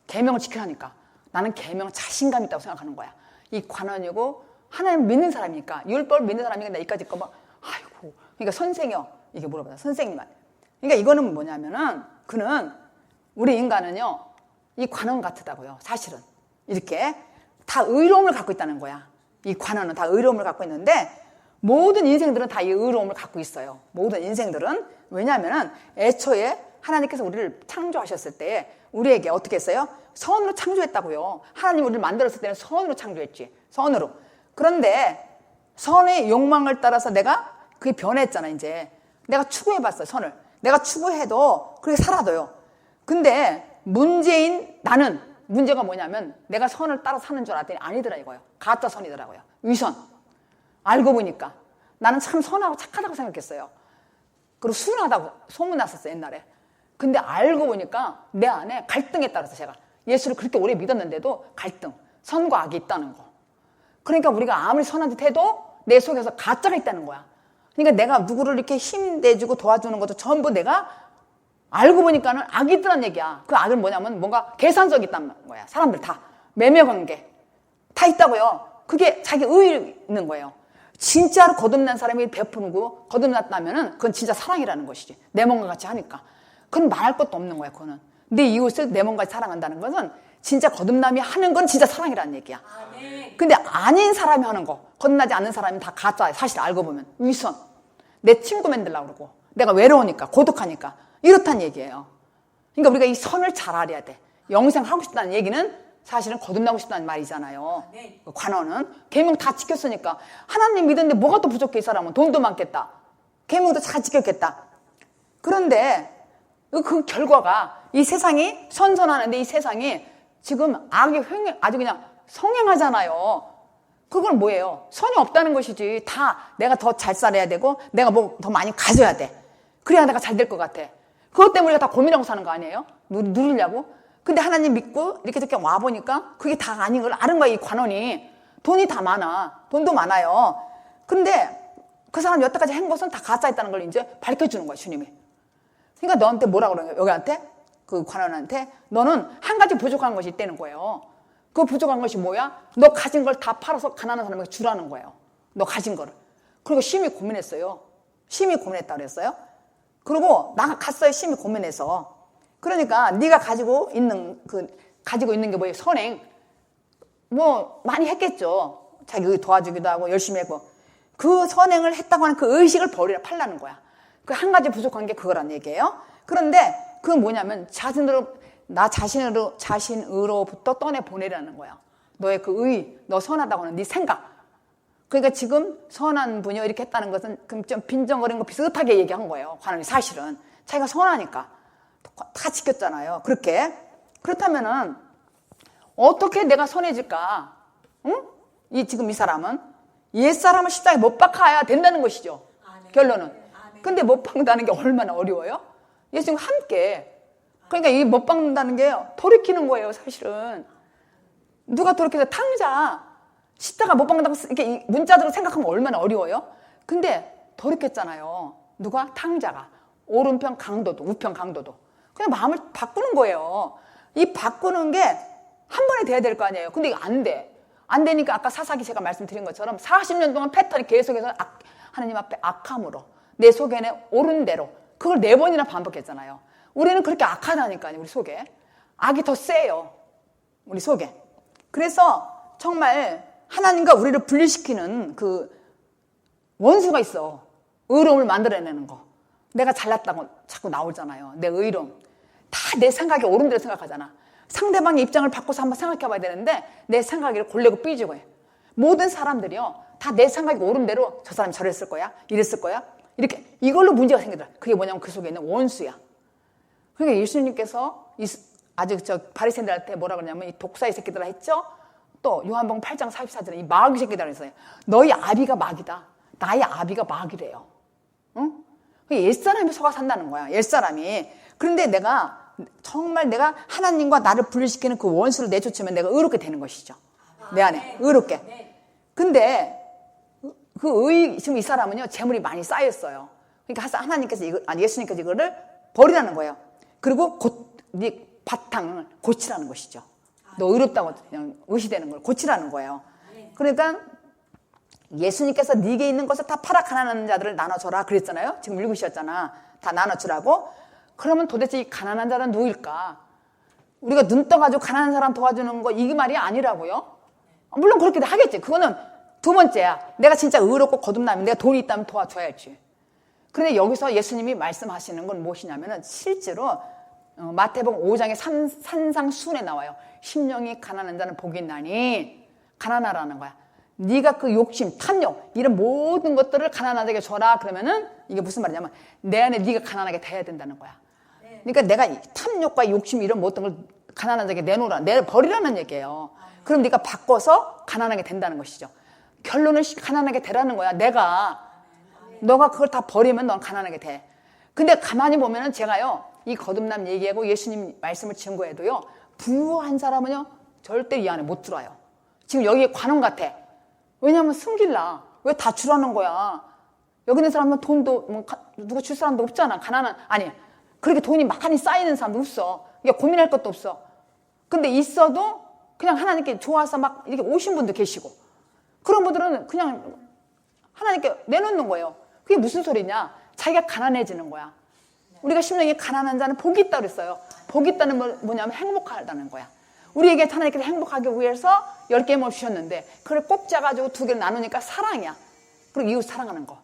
계명을 지키라니까 나는 계명 자신감 있다고 생각하는 거야. 이 관원이고 하나님 믿는 사람이니까 율법을 믿는 사람이니까 나 이까짓 거 막 아이고 그러니까 선생이요 이게 물어보다 선생님만. 그러니까 이거는 뭐냐면은 그는 우리 인간은요 이 관원 같다고요. 사실은 이렇게 다 의로움을 갖고 있다는 거야. 이 관원은 다 의로움을 갖고 있는데 모든 인생들은 다 이 의로움을 갖고 있어요. 모든 인생들은. 왜냐하면 애초에 하나님께서 우리를 창조하셨을 때 우리에게 어떻게 했어요? 선으로 창조했다고요. 하나님 우리를 만들었을 때는 선으로 창조했지. 선으로. 그런데 선의 욕망을 따라서 내가 그게 변했잖아. 이제 내가 추구해봤어요. 선을. 내가 추구해도 그렇게 살아도요. 근데 문제인 나는 문제가 뭐냐면 내가 선을 따라 사는 줄 알았더니 아니더라 이거요. 가짜 선이더라고요. 위선. 알고 보니까 나는 참 선하고 착하다고 생각했어요. 그리고 순하다고 소문났었어요 옛날에. 근데 알고 보니까 내 안에 갈등에 따라서 제가 예수를 그렇게 오래 믿었는데도 갈등, 선과 악이 있다는 거. 그러니까 우리가 아무리 선한 듯 해도 내 속에서 가짜가 있다는 거야. 그러니까 내가 누구를 이렇게 힘내주고 도와주는 것도 전부 내가 알고 보니까는 악이 있다는 얘기야. 그 악은 뭐냐면 뭔가 계산적이 있다는 거야. 사람들 다 매매관계 다 있다고요. 그게 자기 의의 있는 거예요. 진짜로 거듭난 사람이 베푸고 거듭났다면은 그건 진짜 사랑이라는 것이지. 내 몸과 같이 하니까. 그건 말할 것도 없는 거야. 그거는 내 이웃을 내 몸같이 사랑한다는 것은 진짜 거듭남이 하는 건 진짜 사랑이라는 얘기야. 근데 아닌 사람이 하는 거, 거듭나지 않는 사람이 다 가짜야. 사실 알고 보면 위선. 내 친구 만들려고 그러고 내가 외로우니까 고독하니까 이렇다는 얘기예요. 그러니까 우리가 이 선을 잘 알아야 돼. 영생하고 싶다는 얘기는 사실은 거듭나고 싶다는 말이잖아요. 관원은 계명 다 지켰으니까 하나님 믿었는데 뭐가 또 부족해. 이 사람은 돈도 많겠다. 계명도 잘 지켰겠다. 그런데 그 결과가 이 세상이 선선하는데 이 세상이 지금 악이 아주 그냥 성행하잖아요. 그건 뭐예요? 선이 없다는 것이지. 다 내가 더 잘 살아야 되고 내가 뭐 더 많이 가져야 돼. 그래야 내가 잘 될 것 같아. 그것 때문에 우리가 다 고민하고 사는 거 아니에요? 누리려고? 근데 하나님 믿고 이렇게 와보니까 그게 다 아닌 걸 아는 거야. 이 관원이. 돈이 다 많아. 돈도 많아요. 근데 그 사람 여태까지 한 것은 다 가짜였다는 걸 이제 밝혀주는 거야, 주님이. 그러니까 너한테 뭐라 그러는 거야? 여기한테? 그 관원한테? 너는 한 가지 부족한 것이 있다는 거예요. 그 부족한 것이 뭐야? 너 가진 걸 다 팔아서 가난한 사람에게 주라는 거예요. 너 가진 거를. 그리고 심히 고민했어요. 심히 고민했다 그랬어요. 그리고 갔어요. 심히 고민해서. 그러니까 네가 가지고 있는 게 뭐예요? 선행. 뭐 많이 했겠죠. 자기 도와주기도 하고 열심히 했고. 그 선행을 했다고 하는 그 의식을 버리라 팔라는 거야. 그 한 가지 부족한 게 그거란 얘기예요. 그런데 그건 뭐냐면 나 자신으로부터 떠내 보내라는 거야. 너의 그 너 선하다고 하는 네 생각. 그러니까 지금 선한 분이 이렇게 했다는 것은 좀 빈정거리는 거 비슷하게 얘기한 거예요. 관원이 사실은 자기가 선하니까 다 지켰잖아요. 그렇게. 그렇다면은 어떻게 내가 선해질까? 응? 지금 이 사람은 옛사람을 십자가에 못 박아야 된다는 것이죠. 결론은. 근데 못 박는다는 게 얼마나 어려워요? 예수님과 함께. 그러니까 이 못 박는다는 게 돌이키는 거예요, 사실은. 누가 돌이켜서 탕자. 십자가 못 박는다고 이렇게 문자적으로 생각하면 얼마나 어려워요? 근데 돌이켰잖아요. 누가? 탕자가. 오른편 강도도, 우편 강도도. 그냥 마음을 바꾸는 거예요. 이 바꾸는 게 한 번에 돼야 될 거 아니에요. 근데 이거 안 돼. 안 되니까 아까 사사기 제가 말씀드린 것처럼 40년 동안 패턴이 계속해서 하나님 앞에 악함으로 내 속에는 옳은 대로 그걸 4번이나 반복했잖아요. 우리는 그렇게 악하다니까요. 우리 속에. 악이 더 세요. 우리 속에. 그래서 정말 하나님과 우리를 분리시키는 그 원수가 있어. 의로움을 만들어내는 거. 내가 잘났다고 자꾸 나오잖아요. 내 의로움. 다 내 생각이 옳은 대로 생각하잖아. 상대방의 입장을 바꿔서 한번 생각해 봐야 되는데 내 생각을 골래고 삐지고 해. 모든 사람들이요 다 내 생각이 옳은 대로 저 사람이 저랬을 거야, 이랬을 거야, 이렇게 이걸로 문제가 생기더라. 그게 뭐냐면 그 속에 있는 원수야. 그러니까 예수님께서 아직 저 바리새인들한테 뭐라 그러냐면 이 독사의 새끼들아 했죠. 또 요한복음 8장 44절에 이 마귀 새끼들아 했어요. 너희 아비가 마귀다. 나의 아비가 마귀래요. 응? 옛사람이 속아 산다는 거야. 옛사람이. 그런데 내가 정말 내가 하나님과 나를 분리시키는 그 원수를 내쫓으면 내가 의롭게 되는 것이죠. 내 안에 의롭게. 근데 지금 이 사람은요 재물이 많이 쌓였어요. 그러니까 하나님께서 예수님께서 이거를 버리라는 거예요. 그리고 네 바탕을 고치라는 것이죠. 너 의롭다고 그냥 의시되는 걸 고치라는 거예요. 그러니까 예수님께서 네게 있는 것을 다 팔아 가난한 자들을 나눠줘라 그랬잖아요. 지금 읽으셨잖아. 다 나눠주라고. 그러면 도대체 이 가난한 자는 누구일까? 우리가 눈 떠가지고 가난한 사람 도와주는 거 이게 말이 아니라고요. 물론 그렇게도 하겠지. 그거는 두 번째야. 내가 진짜 의롭고 거듭나면 내가 돈이 있다면 도와줘야지. 그런데 여기서 예수님이 말씀하시는 건 무엇이냐면은 실제로 마태복음 5장의 산상수훈에 나와요. 심령이 가난한 자는 복이 있나니 가난하라는 거야. 네가 그 욕심, 탐욕 이런 모든 것들을 가난한 자에게 줘라. 그러면은 이게 무슨 말이냐면 내 안에 네가 가난하게 돼야 된다는 거야. 그러니까 내가 탐욕과 욕심 이런 모든 걸 가난한 자에게 내버리라는 얘기예요. 그럼 네가 바꿔서 가난하게 된다는 것이죠. 결론은 가난하게 되라는 거야. 너가 그걸 다 버리면 넌 가난하게 돼. 근데 가만히 보면은 제가요 이 거듭남 얘기하고 예수님 말씀을 증거해도요 부유한 사람은요 절대 이 안에 못 들어요. 지금 여기에 관원 같아. 왜냐하면 승질나. 왜 다 주라는 거야. 여기 있는 사람은 돈도 뭐 누가 줄 사람도 없잖아. 아니 그렇게 돈이 많이 쌓이는 사람도 없어. 이게 고민할 것도 없어. 근데 있어도 그냥 하나님께 좋아서 막 이렇게 오신 분도 계시고 그런 분들은 그냥 하나님께 내놓는 거예요. 그게 무슨 소리냐? 자기가 가난해지는 거야. 우리가 심령이 가난한 자는 복이 있다 그랬어요. 복이 있다는 건 뭐냐면 행복하다는 거야. 우리에게 하나님께서 행복하기 위해서 10개를 주셨는데 그걸 꼭 짜가지고 2개를 나누니까 사랑이야. 그리고 이웃 사랑하는 거.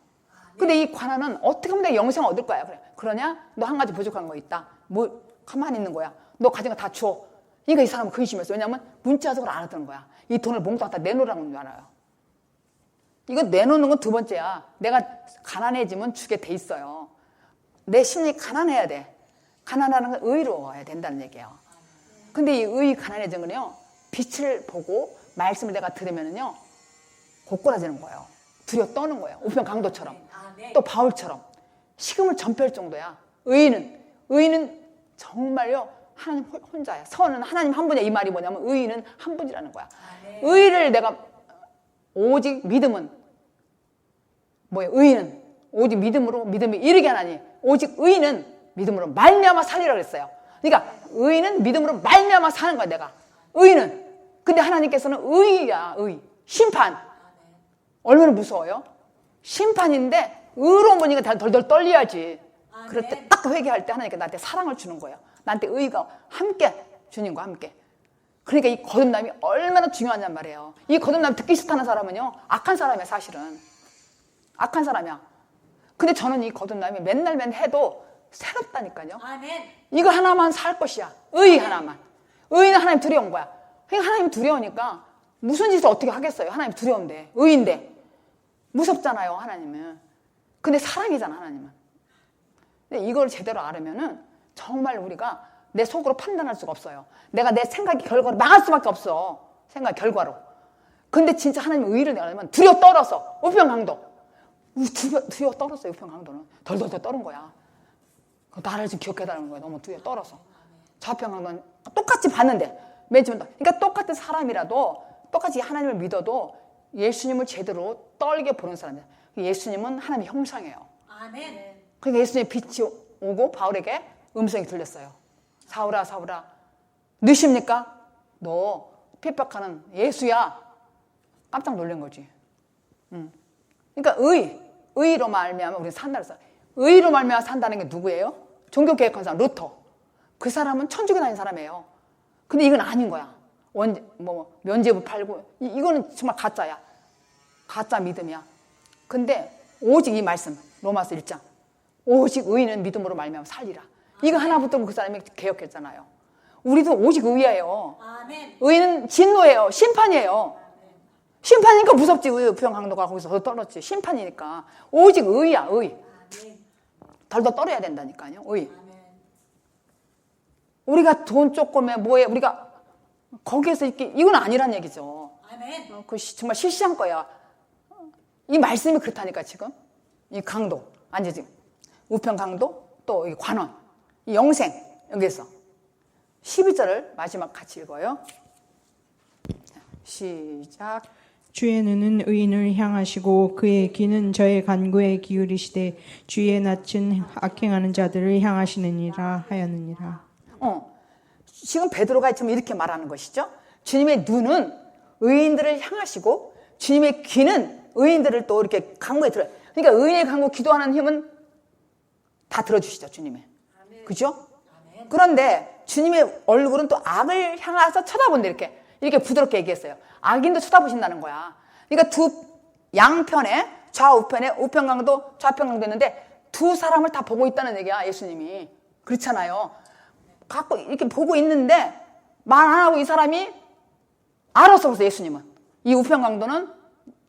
근데 이 관한은 어떻게 하면 내가 영생을 얻을 거야. 그러냐? 너 한 가지 부족한 거 있다. 뭐 가만히 있는 거야. 너 가진 거 다 줘. 그러니까 이 사람은 근심했어. 왜냐하면 문자적으로 알았던 거야. 이 돈을 몽땅 다 내놓으라는 줄 알아요. 이거 내놓는 건 두 번째야. 내가 가난해지면 주게 돼 있어요. 내 심리 가난해야 돼. 가난하는 건 의로워야 된다는 얘기예요. 근데 이 가난해진 건요. 빛을 보고 말씀을 내가 들으면은요. 고꾸라지는 거예요. 두려워 떠는 거예요. 우편 강도처럼. 또 바울처럼. 식음을 전폐할 정도야. 의인은 정말요. 하나님 혼자야. 선은 하나님 한 분이야. 이 말이 뭐냐면 의인은 한 분이라는 거야. 의를 내가 오직 믿음은 뭐예요? 의인은 오직 믿음이 이르게 하나니 오직 의인은 믿음으로 말미암아 살리라 그랬어요. 그러니까 의인은 믿음으로 말미암아 사는 거야. 내가 의인은. 근데 하나님께서는 의야. 심판. 얼마나 무서워요? 심판인데 의로운 분이니까 덜덜 떨려야지. 그럴 때 딱 회개할 때 하나님께서 나한테 사랑을 주는 거예요. 나한테 의가 함께 주님과 함께. 그러니까 이 거듭남이 얼마나 중요하냔 말이에요. 이 거듭남 듣기 싫다는 사람은요 악한 사람이야. 사실은 악한 사람이야. 근데 저는 이 거듭남이 맨날 해도 새롭다니까요. 아멘. 이거 하나만 살 것이야. 의 하나만. 의는 하나님 두려운 거야. 그러니까 하나님 두려우니까 무슨 짓을 어떻게 하겠어요. 하나님 두려운데. 의인데 무섭잖아요. 하나님은. 근데 사랑이잖아. 하나님은. 근데 이걸 제대로 알으면은 정말 우리가 내 속으로 판단할 수가 없어요. 내가 내 생각의 결과로 망할 수밖에 없어. 생각 결과로. 근데 진짜 하나님 의를 내려면 두려워 떨어서 우편강도. 두려워 떨었어요. 우편강도는 덜덜덜 떨은 거야. 나를 좀 기억해달라는 거야. 너무 두려워 떨어서. 좌편강도는 똑같이 봤는데 맨 처음에 그러니까 똑같은 사람이라도 똑같이 하나님을 믿어도 예수님을 제대로 떨게 보는 사람이야. 예수님은 하나님의 형상이에요. 아멘. 그러니까 예수님의 빛이 오고 바울에게 음성이 들렸어요. 사울아 사울아 누십니까? 너 핍박하는 예수야. 깜짝 놀란 거지. 그러니까 의로 말미암아 우리는 산다는 사람. 의로 말미암아 산다는 게 누구예요? 종교개혁한 사람 루터. 그 사람은 천주교 다닌 사람이에요. 근데 이건 아닌 거야. 면죄부 팔고 이거는 정말 가짜야. 가짜 믿음이야. 근데 오직 이 말씀 로마서 1장 오직 의인은 믿음으로 말미암아 살리라. 이거 하나 붙들고 그 사람이 개혁했잖아요. 우리도 오직 의예요. 아멘. 의인은 진노예요. 심판이에요. 심판이니까 무섭지. 우편 강도가 거기서 더 떨었지. 심판이니까. 오직 의야, 의. 덜더 떨어야 된다니까요. 의. 우리가 돈 조금에 뭐에 우리가 거기에서 이렇게 이건 아니란 얘기죠. 그 정말 실시한 거야. 이 말씀이 그렇다니까 지금. 이 강도, 아니 지금 우편 강도 또 이 관원, 이 영생 여기에서 12절을 마지막 같이 읽어요. 시작. 주의 눈은 의인을 향하시고 그의 귀는 저의 간구에 기울이시되 주의 낯은 악행하는 자들을 향하시느니라 하였느니라. 지금 베드로가 지금 이렇게 말하는 것이죠. 주님의 눈은 의인들을 향하시고 주님의 귀는 의인들을 또 이렇게 간구에 들어요. 그러니까 의인의 간구 기도하는 힘은 다 들어주시죠, 주님의. 그죠? 그런데 주님의 얼굴은 또 악을 향해서 쳐다본다 이렇게 부드럽게 얘기했어요. 악인도 쳐다보신다는 거야. 그러니까 두 양편에 좌우편에 우편강도 좌편강도 있는데 두 사람을 다 보고 있다는 얘기야, 예수님이. 그렇잖아요. 갖고 이렇게 보고 있는데 말 안 하고 이 사람이 알았어. 그래서 예수님은 이 우편강도는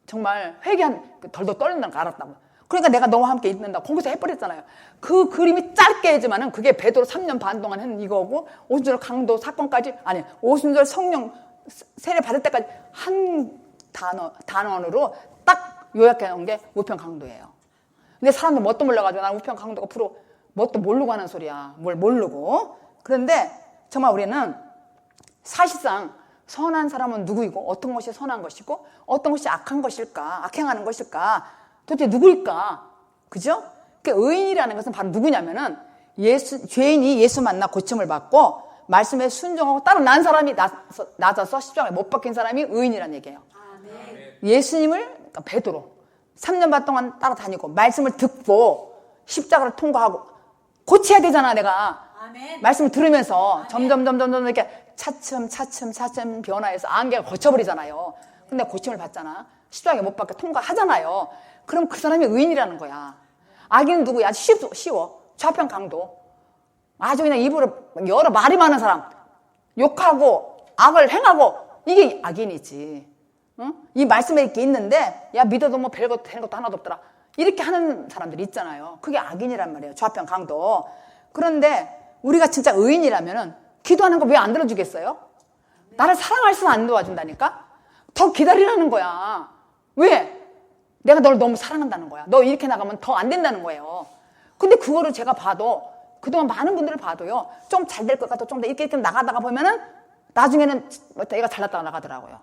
정말 회개한 덜덜 떨린다는 거 알았다고. 그러니까 내가 너와 함께 있는다 거기서 해버렸잖아요. 그 그림이 짧게 했지만은 그게 베드로 3년 반 동안 한 이거고 오순절 강도 사건까지 아니 오순절 성령 세례 받을 때까지 한 단원으로 딱 요약해 놓은 게 우편 강도예요. 근데 사람들 뭣도 몰라가지고 난 우편 강도가 프로 뭣도 모르고 하는 소리야. 뭘 모르고. 그런데 정말 우리는 사실상 선한 사람은 누구이고 어떤 것이 선한 것이고 어떤 것이 악한 것일까, 악행하는 것일까, 도대체 누구일까? 그죠? 그 의인이라는 것은 바로 누구냐면은 죄인이 예수 만나 고침을 받고 말씀에 순종하고 따로 난 사람이 낮아서 십자가에 못 박힌 사람이 의인이라는 얘기예요. 예수님을 그러니까 베드로 3년 반 동안 따라다니고 말씀을 듣고 십자가를 통과하고 고쳐야 되잖아 내가. 말씀을 들으면서 점점 이렇게 차츰 변화해서 안개가 거쳐버리잖아요. 근데 고침을 받잖아. 십자가에 못 박혀 통과하잖아요. 그럼 그 사람이 의인이라는 거야. 악인은 누구야? 아주 쉬워. 좌편 강도. 아주 그냥 입으로 여러 말이 많은 사람. 욕하고 악을 행하고 이게 악인이지. 응? 이 말씀에 이렇게 있는데 야 믿어도 뭐 별거 되는 것도 하나도 없더라. 이렇게 하는 사람들이 있잖아요. 그게 악인이란 말이에요. 좌편 강도. 그런데 우리가 진짜 의인이라면은 기도하는 거 왜 안 들어주겠어요? 나를 사랑할수록 안 도와준다니까? 더 기다리라는 거야. 왜? 내가 너를 너무 사랑한다는 거야. 너 이렇게 나가면 더 안 된다는 거예요. 근데 그거를 제가 봐도 그동안 많은 분들을 봐도요. 좀 잘 될 것 같아. 좀 더 이렇게 나가다가 보면은 나중에는 얘가 잘났다가 나가더라고요.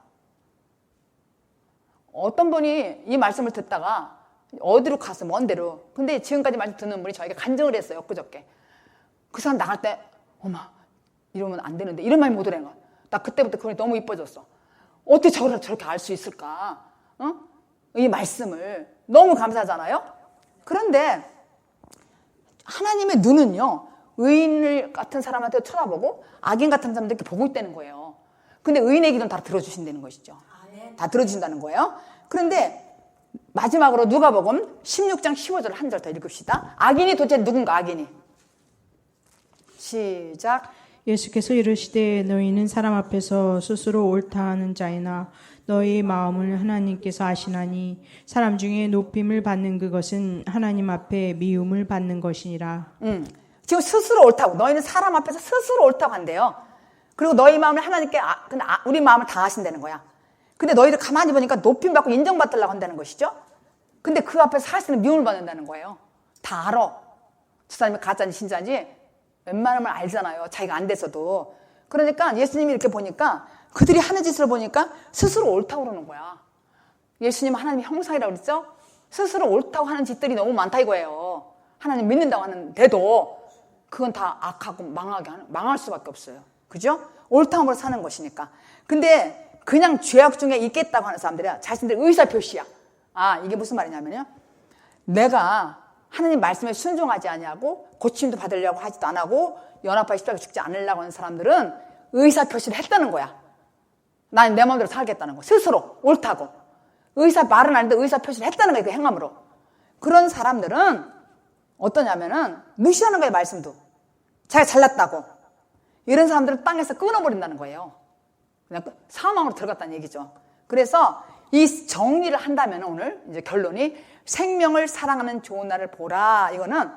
어떤 분이 이 말씀을 듣다가 어디로 갔어? 먼 데로. 근데 지금까지 말씀 듣는 분이 저에게 간증을 했어요. 엊그저께. 그 사람 나갈 때 어마 이러면 안 되는데 이런 말이 못 오래는 거야. 나 그때부터 그게 너무 이뻐졌어. 어떻게 저렇게 알 수 있을까? 이 말씀을 너무 감사하잖아요. 그런데 하나님의 눈은요. 의인 같은 사람한테 쳐다보고 악인 같은 사람한테 보고 있다는 거예요. 근데 의인의 기도는 다 들어주신다는 것이죠. 다 들어주신다는 거예요. 그런데 마지막으로 누가복음 16장 15절 한 절 더 읽읍시다. 악인이 도대체 누군가 악인이. 시작. 예수께서 이르시되 너희는 사람 앞에서 스스로 옳다 하는 자이나 너희 마음을 하나님께서 아시나니 사람 중에 높임을 받는 그것은 하나님 앞에 미움을 받는 것이니라. 지금 스스로 옳다고 너희는 사람 앞에서 스스로 옳다고 한대요. 그리고 너희 마음을 하나님께 근데 우리 마음을 다 아신다는 거야. 근데 너희들 가만히 보니까 높임 받고 인정받으려고 한다는 것이죠. 근데 그 앞에서 사실은 미움을 받는다는 거예요. 다 알아. 저 사람이 가짜인지 진짜인지 웬만하면 알잖아요. 자기가 안 돼서도. 그러니까 예수님이 이렇게 보니까 그들이 하는 짓을 보니까 스스로 옳다고 그러는 거야. 예수님은 하나님의 형상이라고 그랬죠? 스스로 옳다고 하는 짓들이 너무 많다 이거예요. 하나님 믿는다고 하는데도 그건 다 악하고 망할 수밖에 없어요. 그죠? 옳다함으로 사는 것이니까. 근데 그냥 죄악 중에 있겠다고 하는 사람들이야. 자신들 의사표시야. 아, 이게 무슨 말이냐면요. 내가 하나님 말씀에 순종하지 아니하고 고침도 받으려고 하지도 안 하고 연합하여 십자가에 죽지 않으려고 하는 사람들은 의사표시를 했다는 거야. 난 내 마음대로 살겠다는 거. 스스로 옳다고. 말은 아닌데 의사표시를 했다는 거야. 그 행함으로. 그런 사람들은 어떠냐면은 무시하는 거예요. 말씀도. 자기가 잘났다고. 이런 사람들은 땅에서 끊어버린다는 거예요. 그냥 사망으로 들어갔다는 얘기죠. 그래서 이 정리를 한다면 오늘 이제 결론이 생명을 사랑하는 좋은 날을 보라. 이거는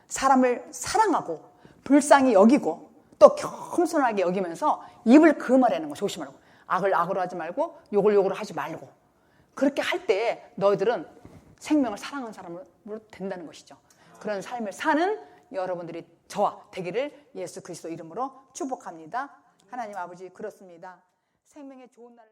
사람을 사랑하고 불쌍히 여기고 또 겸손하게 여기면서 입을 금하라는 거 조심하라고. 악을 악으로 하지 말고 욕을 욕으로 하지 말고. 그렇게 할 때 너희들은 생명을 사랑하는 사람으로 된다는 것이죠. 그런 삶을 사는 여러분들이 저와 되기를 예수 그리스도 이름으로 축복합니다. 하나님 아버지 그렇습니다. 생명의 좋은 날